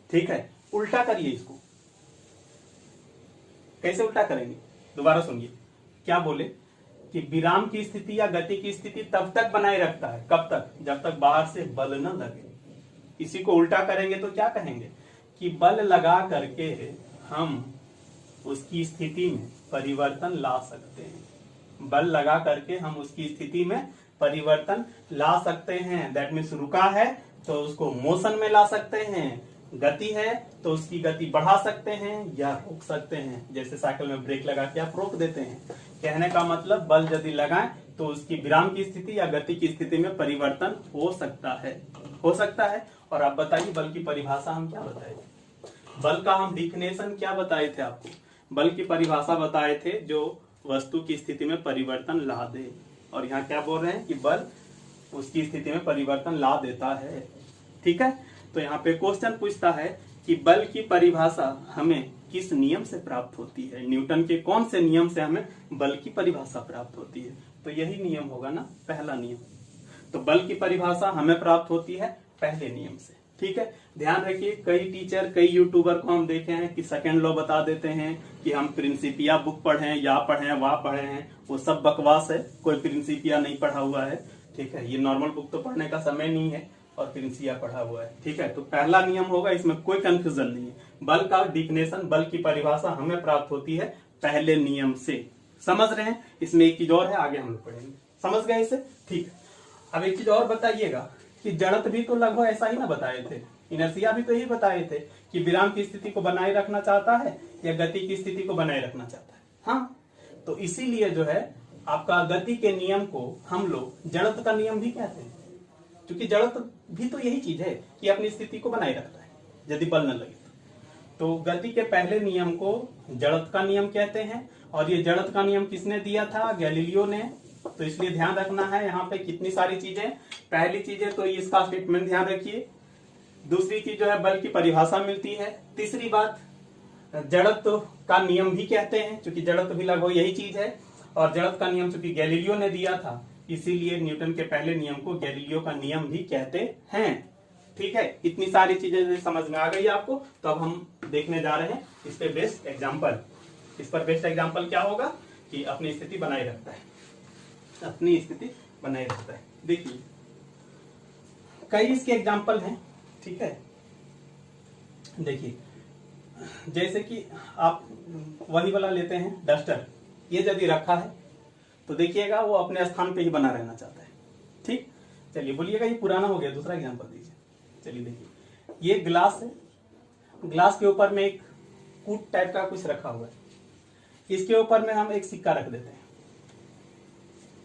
ठीक है, उल्टा करिए इसको। कैसे उल्टा करेंगे? दोबारा सुनिए, क्या बोले कि विराम की स्थिति या गति की स्थिति तब तक बनाए रखता है, कब तक, जब तक बाहर से बल न लगे। इसी को उल्टा करेंगे तो क्या कहेंगे कि बल लगा करके हम उसकी स्थिति में परिवर्तन ला सकते हैं। बल लगा करके हम उसकी स्थिति में परिवर्तन ला सकते हैं। दैट मीन्स रुका है तो उसको मोशन में ला सकते हैं, गति है तो उसकी गति बढ़ा सकते हैं या रोक सकते हैं। जैसे साइकिल में ब्रेक लगा के आप रोक देते हैं। कहने का मतलब बल यदि लगाएं तो उसकी विराम की स्थिति या गति की स्थिति में परिवर्तन हो सकता है, हो सकता है। और आप बताइए बल की परिभाषा हम क्या बताए थे, बल का हम डिफिनेशन क्या बताए थे आपको, बल की परिभाषा बताए थे जो वस्तु की स्थिति में परिवर्तन ला दे। और यहाँ क्या बोल रहे हैं कि बल उसकी स्थिति में परिवर्तन ला देता है। ठीक है, तो यहाँ पे क्वेश्चन पूछता है कि बल की परिभाषा हमें किस नियम से प्राप्त होती है, न्यूटन के कौन से नियम से हमें बल की परिभाषा प्राप्त होती है। तो यही नियम होगा ना, पहला नियम। तो बल की परिभाषा हमें प्राप्त होती है पहले नियम से। ठीक है, ध्यान रखिए, कई टीचर कई यूट्यूबर को हम देखे हैं कि सेकंड लॉ बता देते हैं कि हम प्रिंसिपिया बुक पढ़े, या पढ़े, वहां पढ़े हैं। वो सब बकवास है, कोई प्रिंसिपिया नहीं पढ़ा हुआ है। ठीक है, ये नॉर्मल बुक तो पढ़ने का समय नहीं है और प्रिंसिपिया पढ़ा हुआ है। ठीक है, तो पहला नियम होगा, इसमें कोई कंफ्यूजन नहीं है। बल का डिफिनेशन, बल की परिभाषा हमें प्राप्त होती है पहले नियम से। समझ रहे हैं? इसमें एक चीज और है, आगे हम लोग पढ़ेंगे। समझ गए इसे? ठीक है, अब एक चीज और बताइएगा कि जड़त भी तो लगभग ऐसा ही ना बताए थे, इनर्शिया भी तो यही बताए थे कि विराम की स्थिति को बनाए रखना चाहता है या गति की स्थिति को बनाए रखना चाहता है। हाँ, तो इसीलिए जो है आपका गति के नियम को हम लोग जड़त का नियम भी कहते हैं, क्योंकि जड़त भी तो यही चीज है कि अपनी स्थिति को बनाए रखता है यदि बल न लगे तो गति के पहले नियम को जड़त का नियम कहते हैं। और ये जड़त का नियम किसने दिया था? गैलीलियो ने। तो इसलिए ध्यान रखना है यहाँ पे कितनी सारी चीजें। पहली चीज है तो इसका स्टेटमेंट ध्यान रखिए। दूसरी चीज जो है बल की परिभाषा मिलती है। तीसरी बात, जड़त का नियम भी कहते हैं, क्योंकि जड़त भी लगभग यही चीज है। और जड़त का नियम चूंकि गैलीलियो ने दिया था, इसीलिए न्यूटन के पहले नियम को गैलीलियो का नियम भी कहते हैं। ठीक है, इतनी सारी चीजें समझ में आ गई आपको। तो अब हम देखने जा रहे हैं इस पे बेस्ट एग्जाम्पल। इस पर बेस्ट एग्जाम्पल क्या होगा कि अपनी स्थिति बनाए रखता है, अपनी स्थिति बनाए रखता है। देखिए कई इसके एग्जाम्पल हैं। ठीक है, देखिए जैसे कि आप वही वाला लेते हैं डस्टर, ये यदि रखा है तो देखिएगा वो अपने स्थान पे ही बना रहना चाहता है। ठीक, चलिए बोलिएगा ये पुराना हो गया, दूसरा एग्जाम्पल दीजिए। चलिए देखिए, ये ग्लास है, ग्लास के ऊपर में एक कूट टाइप का कुछ रखा हुआ है, इसके ऊपर में हम एक सिक्का रख देते हैं।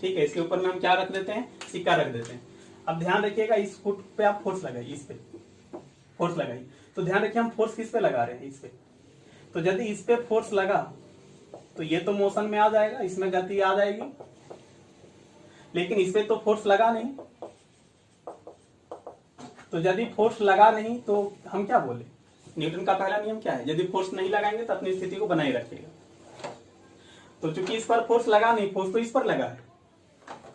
ठीक है, इसके ऊपर में हम क्या रख देते हैं? सिक्का रख देते हैं। अब ध्यान रखिएगा, इस कूट पे आप फोर्स लगाइए, इस पे फोर्स लगाइए। तो ध्यान रखिए हम फोर्स किस पे लगा रहे हैं? इस पे। तो यदि इस पे फोर्स लगा तो ये तो मोशन में आ जाएगा, इसमें गति आ जाएगी, लेकिन इस पे तो फोर्स लगा नहीं। तो यदि फोर्स लगा नहीं तो हम क्या बोले? न्यूटन का पहला नियम क्या है? यदि फोर्स नहीं लगाएंगे तो अपनी स्थिति को बनाए रखेगा। तो चूंकि इस पर फोर्स लगा नहीं, फोर्स तो इस पर लगा है,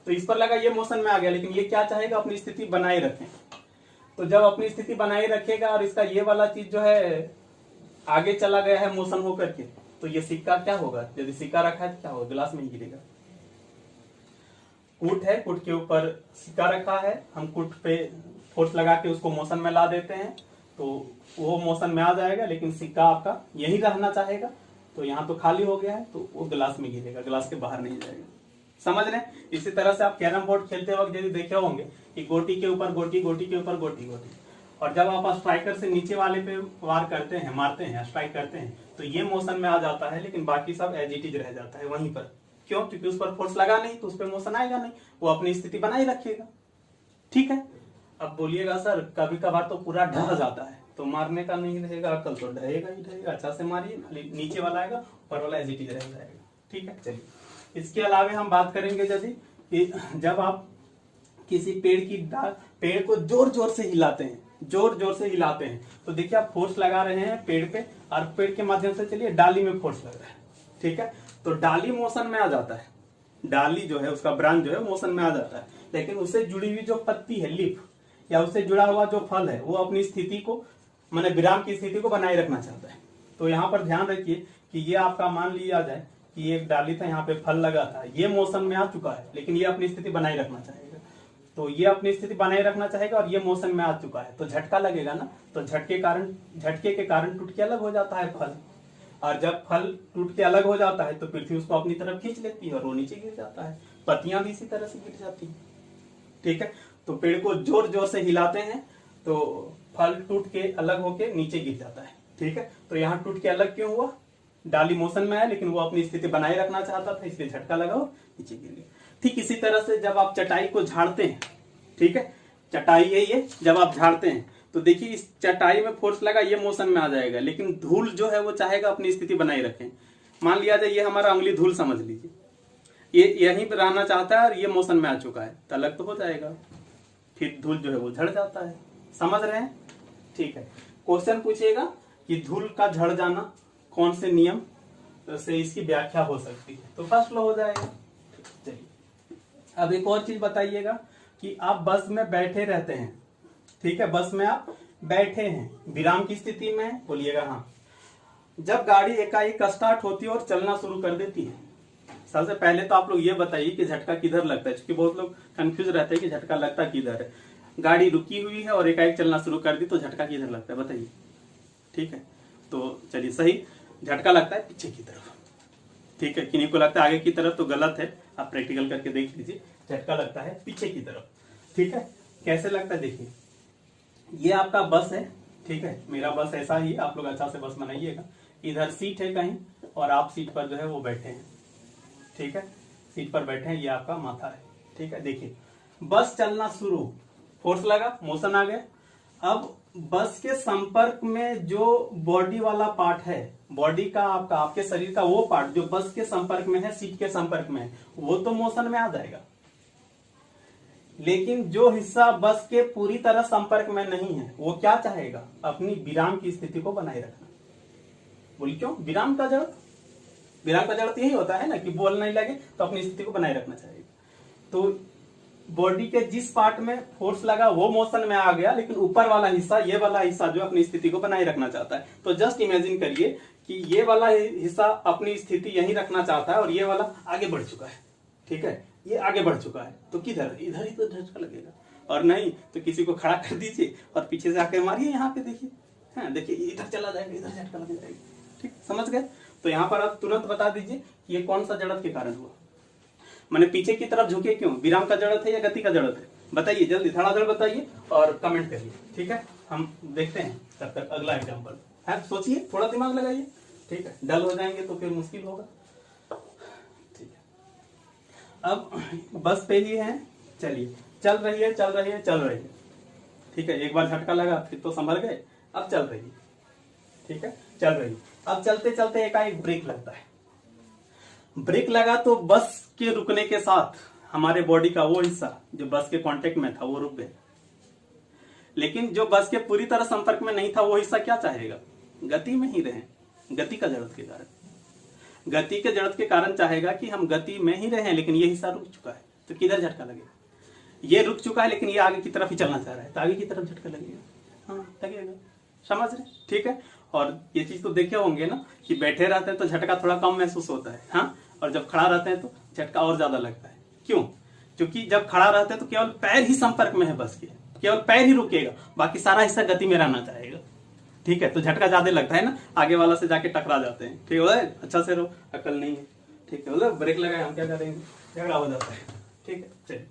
तो इस पर लगा, ये मोशन में आ गया, लेकिन ये क्या चाहेगा? अपनी स्थिति बनाए रखें। तो जब अपनी स्थिति बनाए रखेगा और इसका ये वाला चीज जो है आगे चला गया है मोशन होकर के, तो ये सिक्का क्या होगा? यदि सिक्का रखा है तो क्या होगा? गिलास में ही गिरेगा। कूट है, कूट के ऊपर सिक्का रखा है, हम कूट पे फोर्स लगा के उसको मोशन में ला देते हैं, तो वो मोशन में आ जाएगा, लेकिन सिक्का आपका यही रहना चाहेगा। तो यहाँ तो खाली हो गया है, तो वो गिलास में गिरेगा, गिलास के बाहर नहीं जाएगा। समझ रहे हैं? इसी तरह से आप कैरम बोर्ड खेलते वक्त यदि देखे होंगे कि गोटी के ऊपर गोटी, गोटी के ऊपर गोटी, गोटी, और जब आप स्ट्राइकर से नीचे वाले पे वार करते हैं, मारते हैं, स्ट्राइक करते हैं, तो ये मोशन में आ जाता है, लेकिन बाकी सब एज इट इज रह जाता है वहीं पर। क्यों? क्योंकि उस पर फोर्स लगा नहीं, तो उस पर मोशन आएगा नहीं, वो अपनी स्थिति बनाए रखेगा। ठीक है, अब बोलिएगा सर कभी कभार तो पूरा ढह जाता है, तो मारने का नहीं रहेगा, अकल तो ढहेगा ही ढहेगा। अच्छा से मारिए, खाली नीचे वाला आएगा, ऊपर वाला एज इट इज रह जाएगा। ठीक है, चलिए इसके अलावा हम बात करेंगे यदि जब आप किसी पेड़ को जोर जोर से हिलाते हैं, जोर जोर से हिलाते हैं, तो देखिए आप फोर्स लगा रहे हैं पेड़ पे, और पेड़ के माध्यम से चलिए डाली में फोर्स लग रहा है। ठीक है, तो डाली मोशन में आ जाता है, डाली जो है उसका ब्रांच जो है मोशन में आ जाता है, लेकिन उससे जुड़ी हुई जो पत्ती है, लीफ, या उससे जुड़ा हुआ जो फल है, वो अपनी स्थिति को, माने विराम की स्थिति को बनाए रखना चाहता है। तो यहाँ पर ध्यान रखिए कि ये आपका मान लिया जाए कि एक डाली था, यहाँ पे फल लगा था, ये मोशन में आ चुका है, लेकिन ये अपनी स्थिति बनाए रखना चाहेगा। तो ये अपनी स्थिति बनाए रखना चाहेगा और ये मोशन में आ चुका है, तो झटका लगेगा ना। तो झटके के कारण टूट के अलग हो जाता है फल, और जब फल टूट के अलग हो जाता है तो पृथ्वी उसको अपनी तरफ खींच लेती है और वो नीचे गिर जाता है। पत्तियां भी इसी तरह से गिर जाती है। ठीक है, तो पेड़ को जोर जोर से हिलाते हैं तो फल टूट के अलग होके नीचे गिर जाता है। ठीक है, तो यहाँ टूट के अलग क्यों हुआ? डाली मोशन में है, लेकिन वो अपनी स्थिति बनाए रखना चाहता था, इसलिए झटका लगा और नीचे गिर गया। ठीक इसी तरह से जब आप चटाई को झाड़ते हैं, ठीक है, चटाई है ये, जब आप झाड़ते हैं तो देखिए इस चटाई में फोर्स लगा, ये मोशन में आ जाएगा, लेकिन धूल जो है वो चाहेगा अपनी स्थिति बनाए रखें। मान लिया जाए ये हमारा अंगुली धूल समझ लीजिए, ये यहीं पर रहना चाहता है और ये मोशन में आ चुका है, तो अलग तो हो जाएगा, फिर धूल जो है वो झड़ जाता है। समझ रहे हैं? ठीक है, क्वेश्चन पूछेगा कि धूल का झड़ जाना कौन से नियम से इसकी व्याख्या हो सकती है, तो फर्स्ट लो हो जाएगा। चलिए अब एक और चीज बताइएगा कि आप बस में बैठे रहते हैं, ठीक है, बस में आप बैठे हैं, विराम की स्थिति में, बोलिएगा हाँ। जब गाड़ी एकाएक स्टार्ट होती है और चलना शुरू कर देती है, सबसे पहले तो आप लोग ये बताइए कि झटका किधर लगता है, क्योंकि बहुत लोग कंफ्यूज रहते हैं कि झटका लगता किधर है। गाड़ी रुकी हुई है और एकाएक चलना शुरू कर दी तो झटका किधर लगता है बताइए? ठीक है, तो चलिए सही, झटका लगता है पीछे की तरफ। ठीक है, किन्हीं को लगता है आगे की तरफ, तो गलत है, आप प्रैक्टिकल करके देख लीजिए। झटका लगता है पीछे की तरफ। ठीक है, कैसे लगता है देखिए, ये आपका बस है, ठीक है, मेरा बस ऐसा ही, आप लोग अच्छा से बस बनाइएगा। इधर सीट है कहीं और आप सीट पर जो है वो बैठे हैं, ठीक है, सीट पर बैठे हैं, ये आपका माथा है। ठीक है, देखिए बस चलना शुरू, फोर्स लगा, मोशन आ गया। अब बस के संपर्क में जो बॉडी वाला पार्ट है, बॉडी का आपका, आपके शरीर का वो पार्ट जो बस के संपर्क में है, सीट के संपर्क में है, वो तो मोशन में आ जाएगा। लेकिन जो हिस्सा बस के पूरी तरह संपर्क में नहीं है, वो क्या चाहेगा? अपनी विराम की स्थिति को बनाए रखना। बोल क्यों? विराम का जड़ यही होता है ना कि बोल नहीं लगे तो अपनी स्थिति को बनाए रखना चाहिए। तो बॉडी के जिस पार्ट में फोर्स लगा वो मोशन में आ गया, लेकिन ऊपर वाला हिस्सा, ये वाला हिस्सा जो अपनी स्थिति को बनाए रखना चाहता है। तो जस्ट इमेजिन करिए कि ये वाला हिस्सा अपनी स्थिति यहीं रखना चाहता है और ये वाला आगे बढ़ चुका है। ठीक है, ये आगे बढ़ चुका है, तो किधर? इधर ही तो झटका लगेगा, और नहीं तो किसी को खड़ा कर दीजिए और पीछे से आके मारिए, यहाँ पे देखिए, हाँ देखिए इधर चला जाएगा, इधर झटका लग जाएगा। ठीक, समझ गए? तो यहाँ पर आप तुरंत बता दीजिए कि ये कौन सा जड़त के कारण हुआ। मैंने पीछे की तरफ झुके क्यों? विराम का जड़त है या गति का जड़त है? बताइए जल्दी, धड़ाधड़ बताइए और कमेंट करिए। ठीक है, हम देखते हैं तब तक अगला एग्जाम्पल है। सोचिए, थोड़ा दिमाग लगाइए। ठीक है, डल हो जाएंगे तो फिर मुश्किल होगा। ठीक है, अब बस पे ही है, चलिए, चल रही है। ठीक है, एक बार झटका लगा फिर तो संभल गए, अब चल रही है। ठीक है, चल रही। अब चलते चलते एकाएक ब्रेक लगता है। ब्रेक लगा तो बस के रुकने के साथ हमारे बॉडी का वो हिस्सा जो बस के कांटेक्ट में था वो रुक गया, लेकिन जो बस के पूरी तरह संपर्क में नहीं था वो हिस्सा क्या चाहेगा? गति में ही रहें, गति का जड़त के कारण। गति के जड़त के कारण चाहेगा कि हम गति में ही रहें, लेकिन ये हिस्सा रुक चुका है, तो किधर झटका लगेगा? ये रुक चुका है लेकिन ये आगे की तरफ ही चलना चाह रहा है, तो आगे की तरफ झटका लगेगा। हाँ, लगेगा। समझ रहे? ठीक है, और ये चीज तो देखे होंगे ना कि बैठे रहते हैं तो झटका थोड़ा कम महसूस होता है, हाँ, और जब खड़ा रहते हैं तो झटका और ज्यादा लगता है। क्यों? क्योंकि जब खड़ा रहते हैं तो केवल पैर ही संपर्क में है बस के, केवल पैर ही रुकेगा, बाकी सारा हिस्सा गति में रहना चाहेगा। ठीक है, तो झटका ज्यादा लगता है ना, आगे वाला से जाके टकरा जाते हैं। ठीक है, अच्छा से रहो, अकल नहीं है। ठीक है, बोले ब्रेक लगाए, हम क्या करेंगे, झगड़ा हो जाता है। ठीक है, चलिए,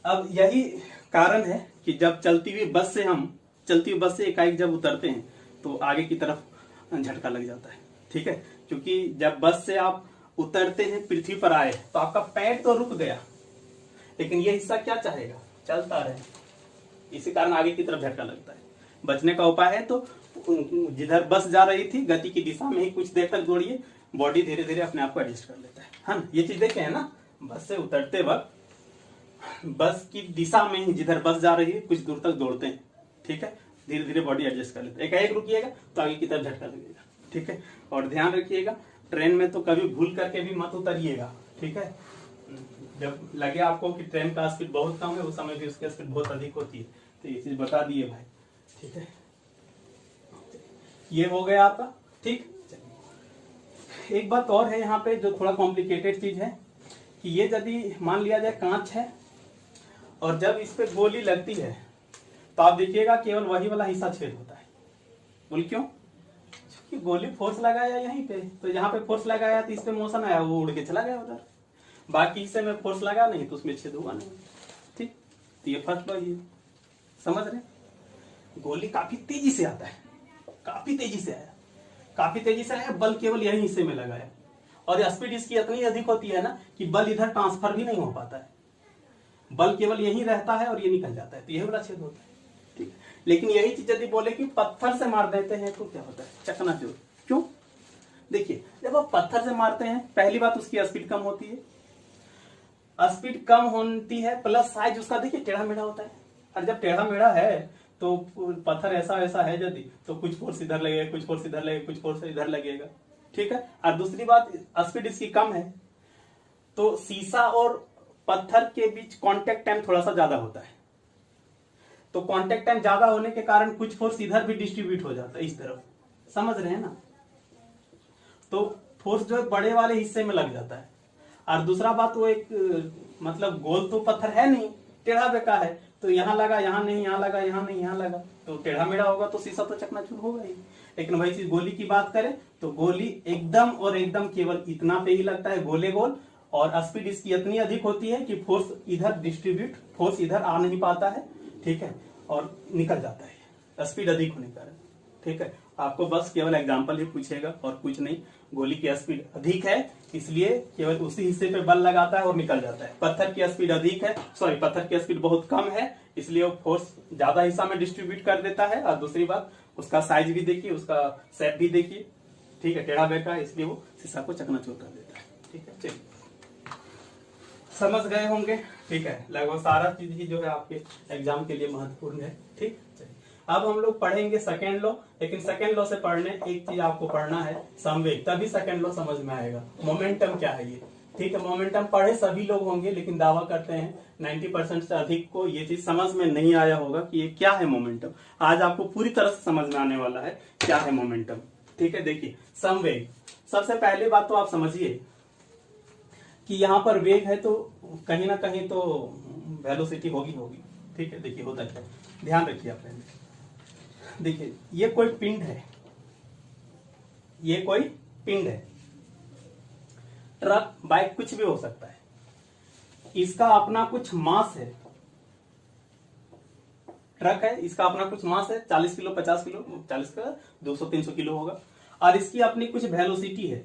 अब यही कारण है कि जब चलती हुई बस से एकाएक जब उतरते हैं तो आगे की तरफ झटका लग जाता है। ठीक है, क्योंकि जब बस से आप उतरते हैं, पृथ्वी पर आए तो आपका पैर तो रुक गया, लेकिन ये हिस्सा क्या चाहेगा? चलता रहे, इसी कारण आगे की तरफ झटका लगता है। बचने का उपाय है तो जिधर बस जा रही थी गति की दिशा में ही कुछ देर तक दौड़िए, बॉडी धीरे धीरे अपने आप को एडजस्ट कर लेता है। हाँ, ये चीज देखे है ना, बस से उतरते वक्त बस की दिशा में ही जिधर बस जा रही है कुछ दूर तक दौड़ते हैं। ठीक है, धीरे धीरे बॉडी एडजस्ट कर लेते हैं। एकाएक रुकिएगा तो आगे की तरफ झटका लगेगा। ठीक है, और ध्यान रखिएगा ट्रेन में तो कभी भूल करके भी मत उतरिएगा। ठीक है, जब लगे आपको कि ट्रेन का स्पीड बहुत कम है, उस समय भी उसकी स्पीड बहुत अधिक होती है, तो ये चीज बता दिए भाई। ठीक है, ये हो गया आपका। ठीक, एक बात और है यहाँ पे जो थोड़ा कॉम्प्लिकेटेड चीज है कि ये यदि मान लिया जाए कांच है और जब इस पे गोली लगती है तो आप देखिएगा केवल वही वाला हिस्सा छेद होता है। बोल क्यों? क्योंकि गोली फोर्स लगाया यहीं पे, तो यहाँ पे फोर्स लगाया तो इस पे मोशन आया, वो उड़ के चला गया उधर। बाकी हिस्से में फोर्स लगा नहीं तो उसमें छेद हुआ नहीं। ठीक, तो ये फर्स्ट लॉ ये समझ रहे। गोली काफी तेजी से आता है, काफी तेजी से आया, काफी तेजी से आया, बल केवल यही हिस्से में लगाया और स्पीड इसकी इतनी अधिक होती है ना कि बल इधर ट्रांसफर भी नहीं हो पाता है, बल केवल यही रहता है और ये निकल जाता है, तो यही वाला छेद होता है। ठीक, लेकिन यही चीज यदि बोले कि पत्थर से मार देते हैं तो क्या होता है? चकनाचूर। क्यों? देखिए, जब आप पत्थर से मारते हैं पहली बात उसकी स्पीड कम होती है, स्पीड कम होती है प्लस साइज उसका देखिए टेढ़ा मेढ़ा होता है। और जब टेढ़ा मेढ़ा है तो पत्थर ऐसा वैसा है यदि तो कुछ फोर्स इधर लगेगा, कुछ फोर्स इधर लगेगा, कुछ फोर्स इधर लगेगा। ठीक है, और दूसरी बात स्पीड इसकी कम है तो शीशा और पत्थर के बीच कांटेक्ट टाइम थोड़ा सा ज्यादा होता है, तो कांटेक्ट टाइम ज्यादा होने के कारण कुछ फोर्स इधर भी डिस्ट्रीब्यूट हो जाता है इस तरफ, समझ रहे हैं ना। तो फोर्स जो है बड़े वाले हिस्से में लग जाता है। और दूसरा बात वो एक मतलब गोल तो पत्थर है नहीं, टेढ़ा बेका है, तो यहाँ लगा यहाँ नहीं, यहाँ लगा यहाँ नहीं, यहाँ लगा, तो टेढ़ा मेढ़ा होगा तो शीशा तो चकनाचूर होगा ही। लेकिन वही चीज गोली की बात करें तो गोली एकदम और एकदम केवल इतना पे ही लगता है गोले गोल, और स्पीड इसकी इतनी अधिक होती है कि फोर्स इधर डिस्ट्रीब्यूट, फोर्स इधर आ नहीं पाता है। ठीक है, और निकल जाता है स्पीड अधिक होने के कारण। ठीक है, आपको बस केवल एग्जांपल ही पूछेगा और कुछ नहीं। गोली की स्पीड अधिक है इसलिए केवल उसी हिस्से पे बल लगाता है और निकल जाता है। पत्थर की स्पीड अधिक है, सॉरी पत्थर की स्पीड बहुत कम है इसलिए वो फोर्स ज्यादा हिस्सा में डिस्ट्रीब्यूट कर देता है। और दूसरी बात उसका साइज भी देखिए, उसका शेप भी देखिए। ठीक है, टेढ़ा बेका है इसलिए वो शीशा को चकनाचूर कर देता है। ठीक है, चलिए समझ गए होंगे। ठीक है, लगभग सारा चीज ही जो है आपके एग्जाम के लिए महत्वपूर्ण है। ठीक, चलिए अब हम लोग पढ़ेंगे सेकेंड लॉ, लेकिन सेकेंड लॉ से पढ़ने एक चीज आपको पढ़ना है संवेग, तभी सेकेंड लॉ समझ में आएगा। मोमेंटम क्या है ये? ठीक है, मोमेंटम पढ़े सभी लोग होंगे लेकिन दावा करते हैं 90% से अधिक को ये चीज समझ में नहीं आया होगा कि ये क्या है मोमेंटम। आज आपको पूरी तरह से समझ में आने वाला है क्या है मोमेंटम। ठीक है, देखिए संवेग, सबसे पहले बात तो आप समझिए कि यहाँ पर वेग है तो कहीं ना कहीं तो वेलोसिटी होगी। ठीक है, देखिए होता है, ध्यान रखिए आप पहले। देखिए ये कोई पिंड है, ये कोई पिंड है, ट्रक बाइक कुछ भी हो सकता है, इसका अपना कुछ मास है। ट्रक है, इसका अपना कुछ मास है 40 किलो 50 किलो 40 का 200-300 किलो होगा, और इसकी अपनी कुछ वेलोसिटी है।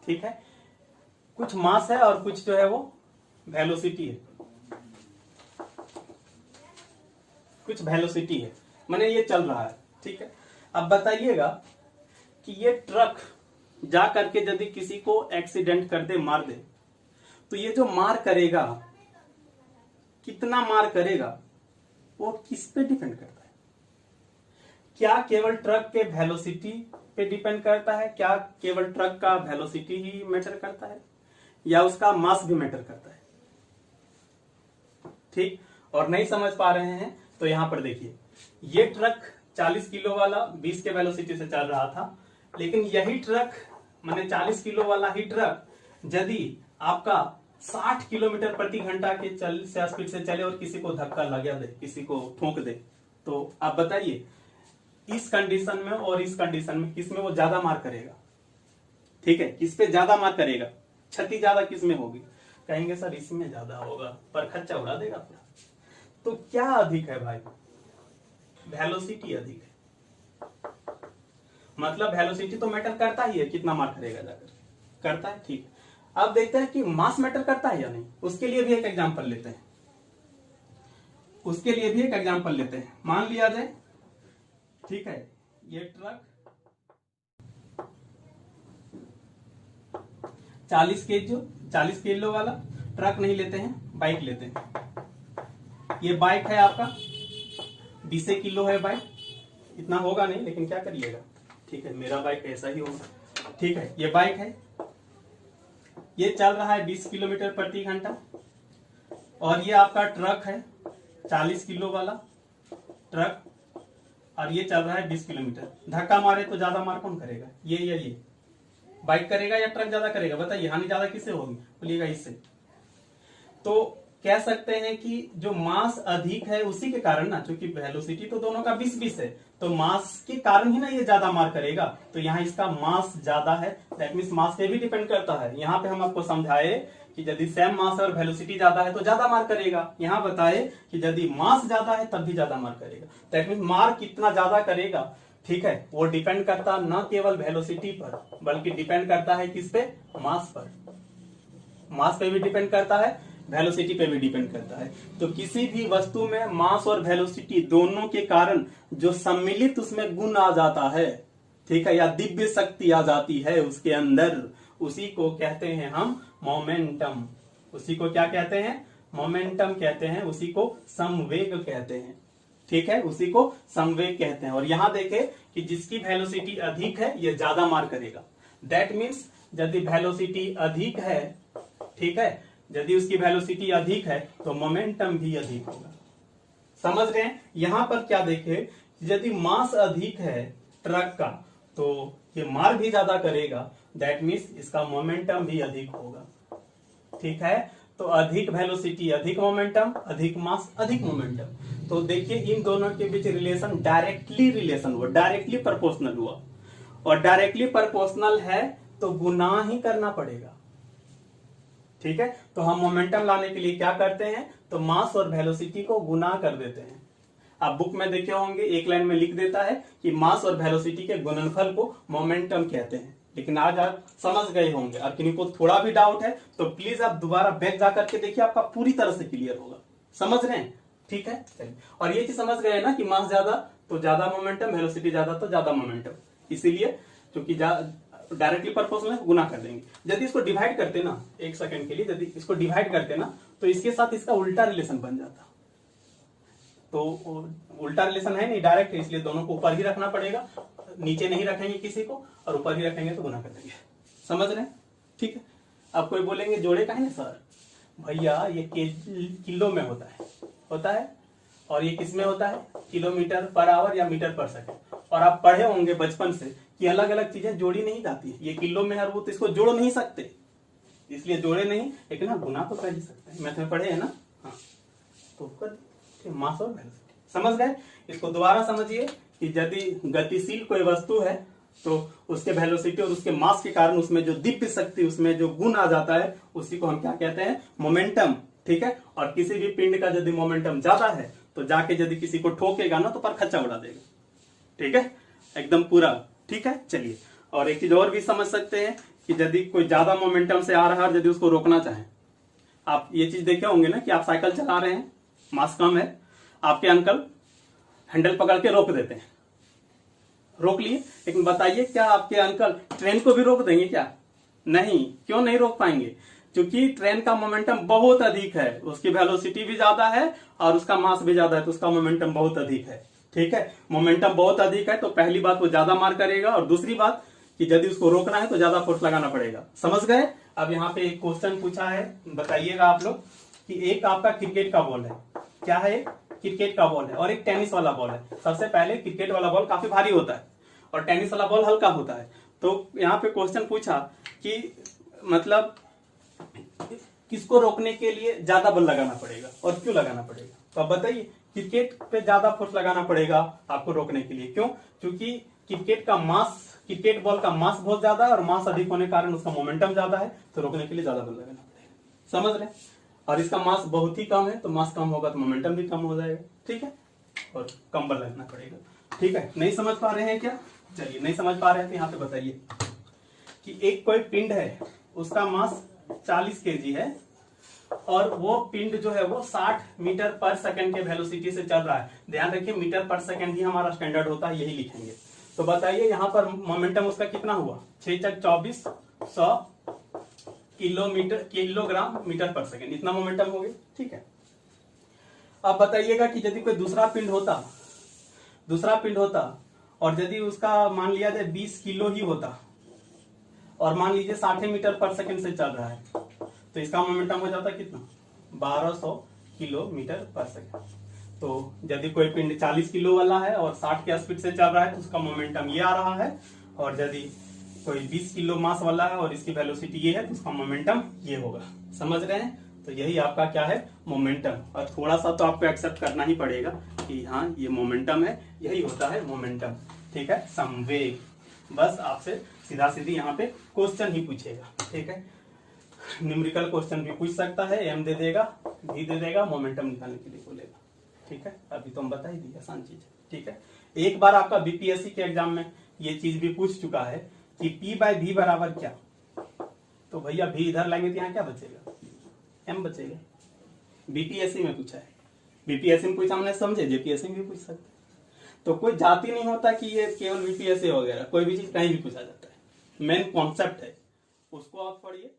ठीक है, कुछ मास है और कुछ जो है वो वेलोसिटी है, कुछ वेलोसिटी है, माने ये चल रहा है। ठीक है, अब बताइएगा कि ये ट्रक जा करके यदि किसी को एक्सीडेंट कर दे, मार दे, तो ये जो मार करेगा, कितना मार करेगा, वो किस पे डिपेंड करता है? क्या केवल ट्रक के वेलोसिटी पे डिपेंड करता है? क्या केवल ट्रक का वेलोसिटी ही मैटर करता है, या उसका मास भी मैटर करता है? ठीक, और नहीं समझ पा रहे हैं तो यहां पर देखिए, ये ट्रक 40 किलो वाला 20 के वेलोसिटी से चल रहा था, लेकिन यही ट्रक माने 40 किलो वाला ही ट्रक यदि आपका 60 किलोमीटर प्रति घंटा के स्पीड से चले और किसी को धक्का लगा दे, किसी को ठोक दे, तो आप बताइए इस कंडीशन में और इस कंडीशन में किस में वो ज्यादा मार करेगा? ठीक है, किस पे ज्यादा मार करेगा, क्षति ज्यादा किस में होगी? कहेंगे सर इसमें ज्यादा होगा, पर खर्चा उड़ा देगा पूरा। तो क्या अधिक है भाई? वेलोसिटी अधिक है, मतलब वेलोसिटी तो मैटर करता ही है, कितना मार करेगा जाकर, करता है। ठीक, अब देखते हैं कि मास मैटर करता है या नहीं। उसके लिए भी एक एग्जांपल लेते हैं, उसके लिए भी एक एग्जांपल लेते हैं। मान लिया जाए, ठीक है, ये ट्रक 40 किलो वाला ट्रक नहीं लेते हैं, बाइक लेते हैं। ये बाइक है आपका 20 किलो है बाइक, इतना होगा नहीं लेकिन क्या करिएगा। ठीक है, मेरा बाइक ऐसा ही होगा। ठीक है, ये बाइक है, ये चल रहा है 20 किलोमीटर प्रति घंटा, और ये आपका ट्रक है 40 किलो वाला ट्रक, और ये चल रहा है 20 किलोमीटर। धक्का मारे तो ज्यादा मार कौन करेगा, ये या ये? बाइक करेगा या ट्रक ज्यादा करेगा? बताइए, हानि ज्यादा किससे होगी? बोलिएगा इससे। तो कह सकते हैं कि जो मास अधिक है उसी के कारण ना, क्योंकि वेलोसिटी तो दोनों का 20-20 है, तो मास के कारण ही ना ये ज्यादा मार करेगा। तो यहाँ इसका मास ज्यादा है, दैट मीन्स मास पे भी डिपेंड करता है। यहाँ पे हम आपको समझाए कि यदि सेम मास और वेलोसिटी ज्यादा है तो ज्यादा मार करेगा। यहाँ बताए कि यदि मास ज्यादा है तब भी ज्यादा मार करेगा। दैट मीन्स मार कितना ज्यादा करेगा, ठीक है, वो डिपेंड करता न केवल वेलोसिटी पर, बल्कि डिपेंड करता है किस पे? मास पर। मास पे भी डिपेंड करता है, वेलोसिटी पे भी डिपेंड करता है। तो किसी भी वस्तु में मास और वेलोसिटी दोनों के कारण जो सम्मिलित उसमें गुण आ जाता है, ठीक है, या दिव्य शक्ति आ जाती है उसके अंदर, उसी को कहते हैं हम मोमेंटम। उसी को क्या कहते हैं? मोमेंटम कहते हैं। उसी को संवेग कहते हैं, ठीक है, उसी को संवेग कहते हैं। और यहां देखें कि जिसकी वेलोसिटी अधिक है ये ज्यादा मार करेगा। दैट मीन्स यदि वेलोसिटी अधिक है, ठीक है, यदि उसकी वेलोसिटी अधिक है तो मोमेंटम भी अधिक होगा। समझ रहे हैं? यहां पर क्या देखें, यदि मास अधिक है ट्रक का तो ये मार भी ज्यादा करेगा, दैट मीन्स इसका मोमेंटम भी अधिक होगा, ठीक है। तो अधिक वेलोसिटी अधिक मोमेंटम, अधिक मास अधिक मोमेंटम। तो देखिए इन दोनों के बीच रिलेशन डायरेक्टली रिलेशन हुआ, डायरेक्टली प्रोपोर्शनल हुआ। और डायरेक्टली प्रोपोर्शनल है तो गुना ही करना पड़ेगा, ठीक है। तो हम मोमेंटम लाने के लिए क्या करते हैं, तो मास और वेलोसिटी को गुना कर देते हैं। आप बुक में देखे होंगे एक लाइन में लिख देता है कि मास और वेलोसिटी के गुणनफल को मोमेंटम कहते हैं। लेकिन आज आप समझ गए होंगे, और किन्हीं को थोड़ा भी डाउट है तो प्लीज आप दोबारा बैक जाकर के देखिए, आपका पूरी तरह से क्लियर होगा। समझ रहे हैं? ठीक है, चलिए। और ये चीज समझ गए ना कि मास ज्यादा तो ज्यादा मोमेंटम, वेलोसिटी ज्यादा तो ज्यादा मोमेंटम। इसीलिए क्योंकि डायरेक्टली प्रोपोर्शनल है, गुना कर देंगे। यदि इसको डिवाइड करते ना, एक सेकंड के लिए, यदि इसको डिवाइड करते ना तो इसके साथ इसका उल्टा रिलेशन बन जाता। तो उल्टा रिलेशन है नहीं, डायरेक्ट है, इसलिए दोनों को ऊपर ही रखना पड़ेगा। नीचे नहीं रखेंगे किसी को, और ऊपर ही रखेंगे तो गुना कर देंगे। समझ रहे हैं? ठीक है। अब कोई बोलेंगे जोड़े का है ना सर, भैया ये किलो में होता है और ये किस में होता है? किलोमीटर पर आवर या मीटर पर सेकंड। और आप पढ़े होंगे बचपन से कि अलग अलग चीजें जोड़ी नहीं जाती है। ये किलो में है वो, तो इसको जोड़ नहीं सकते, इसलिए जोड़े नहीं, लेकिन हाँ गुना तो कर ही सकते हैं। मैथ में पढ़े है ना? हाँ, तो कर मास और वेलोसिटी। समझ गए? इसको दोबारा समझिए कि यदि गतिशील कोई वस्तु है तो उसके वेलोसिटी और उसके मास के कारण उसमें जो दिव्य शक्ति, उसमें जो गुण आ जाता है, उसी को हम क्या कहते हैं? मोमेंटम, ठीक है। और किसी भी पिंड का यदि मोमेंटम ज्यादा है तो जाके यदि किसी को ठोकेगा ना तो पर खच्चा उड़ा देगा, ठीक है, एकदम पूरा, ठीक है। चलिए, और एक चीज और भी समझ सकते हैं कि यदि कोई ज्यादा मोमेंटम से आ रहा है और यदि उसको रोकना चाहे, आप ये चीज देखे होंगे ना कि आप साइकिल चला रहे हैं, मास कम है, आपके अंकल हैंडल पकड़ के रोक देते हैं, रोक लिए, लेकिन बताइए क्या आपके अंकल ट्रेन को भी रोक देंगे क्या? नहीं। क्यों नहीं रोक पाएंगे? क्योंकि ट्रेन का मोमेंटम बहुत अधिक है, उसकी वेलोसिटी भी ज्यादा है और उसका मास भी ज्यादा है, तो उसका मोमेंटम बहुत अधिक है, ठीक है। मोमेंटम बहुत अधिक है तो पहली बात वो ज्यादा मार करेगा, और दूसरी बात कि यदि उसको रोकना है तो ज्यादा फोर्स लगाना पड़ेगा। समझ गए? अब यहाँ पे एक क्वेश्चन पूछा है, बताइएगा आप लोग कि एक आपका क्रिकेट का बॉल है, क्या है? क्रिकेट का बॉल है, और एक टेनिस वाला बॉल है। सबसे पहले क्रिकेट वाला बॉल काफी भारी होता है और टेनिस वाला बॉल हल्का होता है। तो यहाँ पे क्वेश्चन पूछा कि मतलब किसको रोकने के लिए ज्यादा बल लगाना पड़ेगा और क्यों लगाना पड़ेगा? तो अब बताइए, क्रिकेट पे ज्यादा फोर्स लगाना पड़ेगा आपको रोकने के लिए। क्यों? क्योंकि क्रिकेट बॉल का मास बहुत ज्यादा है और मास अधिक होने के कारण उसका मोमेंटम ज्यादा है, तो रोकने के लिए ज्यादा बल लगाना पड़ेगा। समझ रहे? और इसका मास बहुत ही कम है, तो मास कम होगा तो मोमेंटम भी कम हो जाएगा, ठीक है, और कम बल लगना पड़ेगा, ठीक है। नहीं समझ पा रहे हैं क्या? चलिए, नहीं समझ पा रहे हैं तो यहाँ पे बताइए कि एक कोई पिंड है, उसका मास 40 kg है और वो पिंड जो है वो 60 मीटर पर सेकंड के वेलोसिटी से चल रहा है। ध्यान रखिए मीटर पर सेकंड ही हमारा स्टैंडर्ड होता है, यही लिखेंगे। तो बताइए यहाँ पर मोमेंटम उसका कितना हुआ? 6 × 24 100 किलोग्राम मीटर पर सेकंड, इतना मोमेंटम हो गया, ठीक है। अब बताइएगा कि यदि कोई दूसरा पिंड होता और यदि उसका मान लिया जाए 20 किलो ही होता और मान लीजिए 60 मीटर पर सेकंड से चल रहा है, तो इसका मोमेंटम हो जाता कितना? 1200 किलोमीटर पर सेकंड। तो यदि कोई पिंड 40 किलो वाला है और 60 के स्पीड से चल रहा है तो उसका मोमेंटम ये आ रहा है, और यदि कोई 20 किलो मास वाला है और इसकी वेलोसिटी ये है तो उसका मोमेंटम ये होगा। समझ रहे हैं? तो यही आपका क्या है, मोमेंटम। और थोड़ा सा तो आपको एक्सेप्ट करना ही पड़ेगा कि हाँ ये मोमेंटम है, यही होता है मोमेंटम। ठीक है, संवेग। बस आपसे सीधा सीधी यहाँ पे क्वेश्चन ही पूछेगा। ठीक है, न्यूमेरिकल क्वेश्चन भी पूछ सकता है, एम दे देगा, भी दे देगा, मोमेंटम निकालने के लिए बोलेगा। ठीक है, अभी तो हम बता ही दिए, आसान चीज है। ठीक है, एक बार आपका बीपीएससी के एग्जाम में ये चीज भी पूछ चुका है कि P/V बराबर क्या, तो भैया भी इधर लाएंगे तो यहाँ क्या बचेगा, एम बचेगा। बीपीएससी में पूछा है, बीपीएससी में पूछा हमने, समझे, जेपीएससी में भी पूछ सकते। तो कोई जाति नहीं होता कि ये केवल बीपीएससी वगैरह, कोई भी चीज कहीं भी पूछा जाता है। मेन कॉन्सेप्ट है, उसको आप पढ़िए।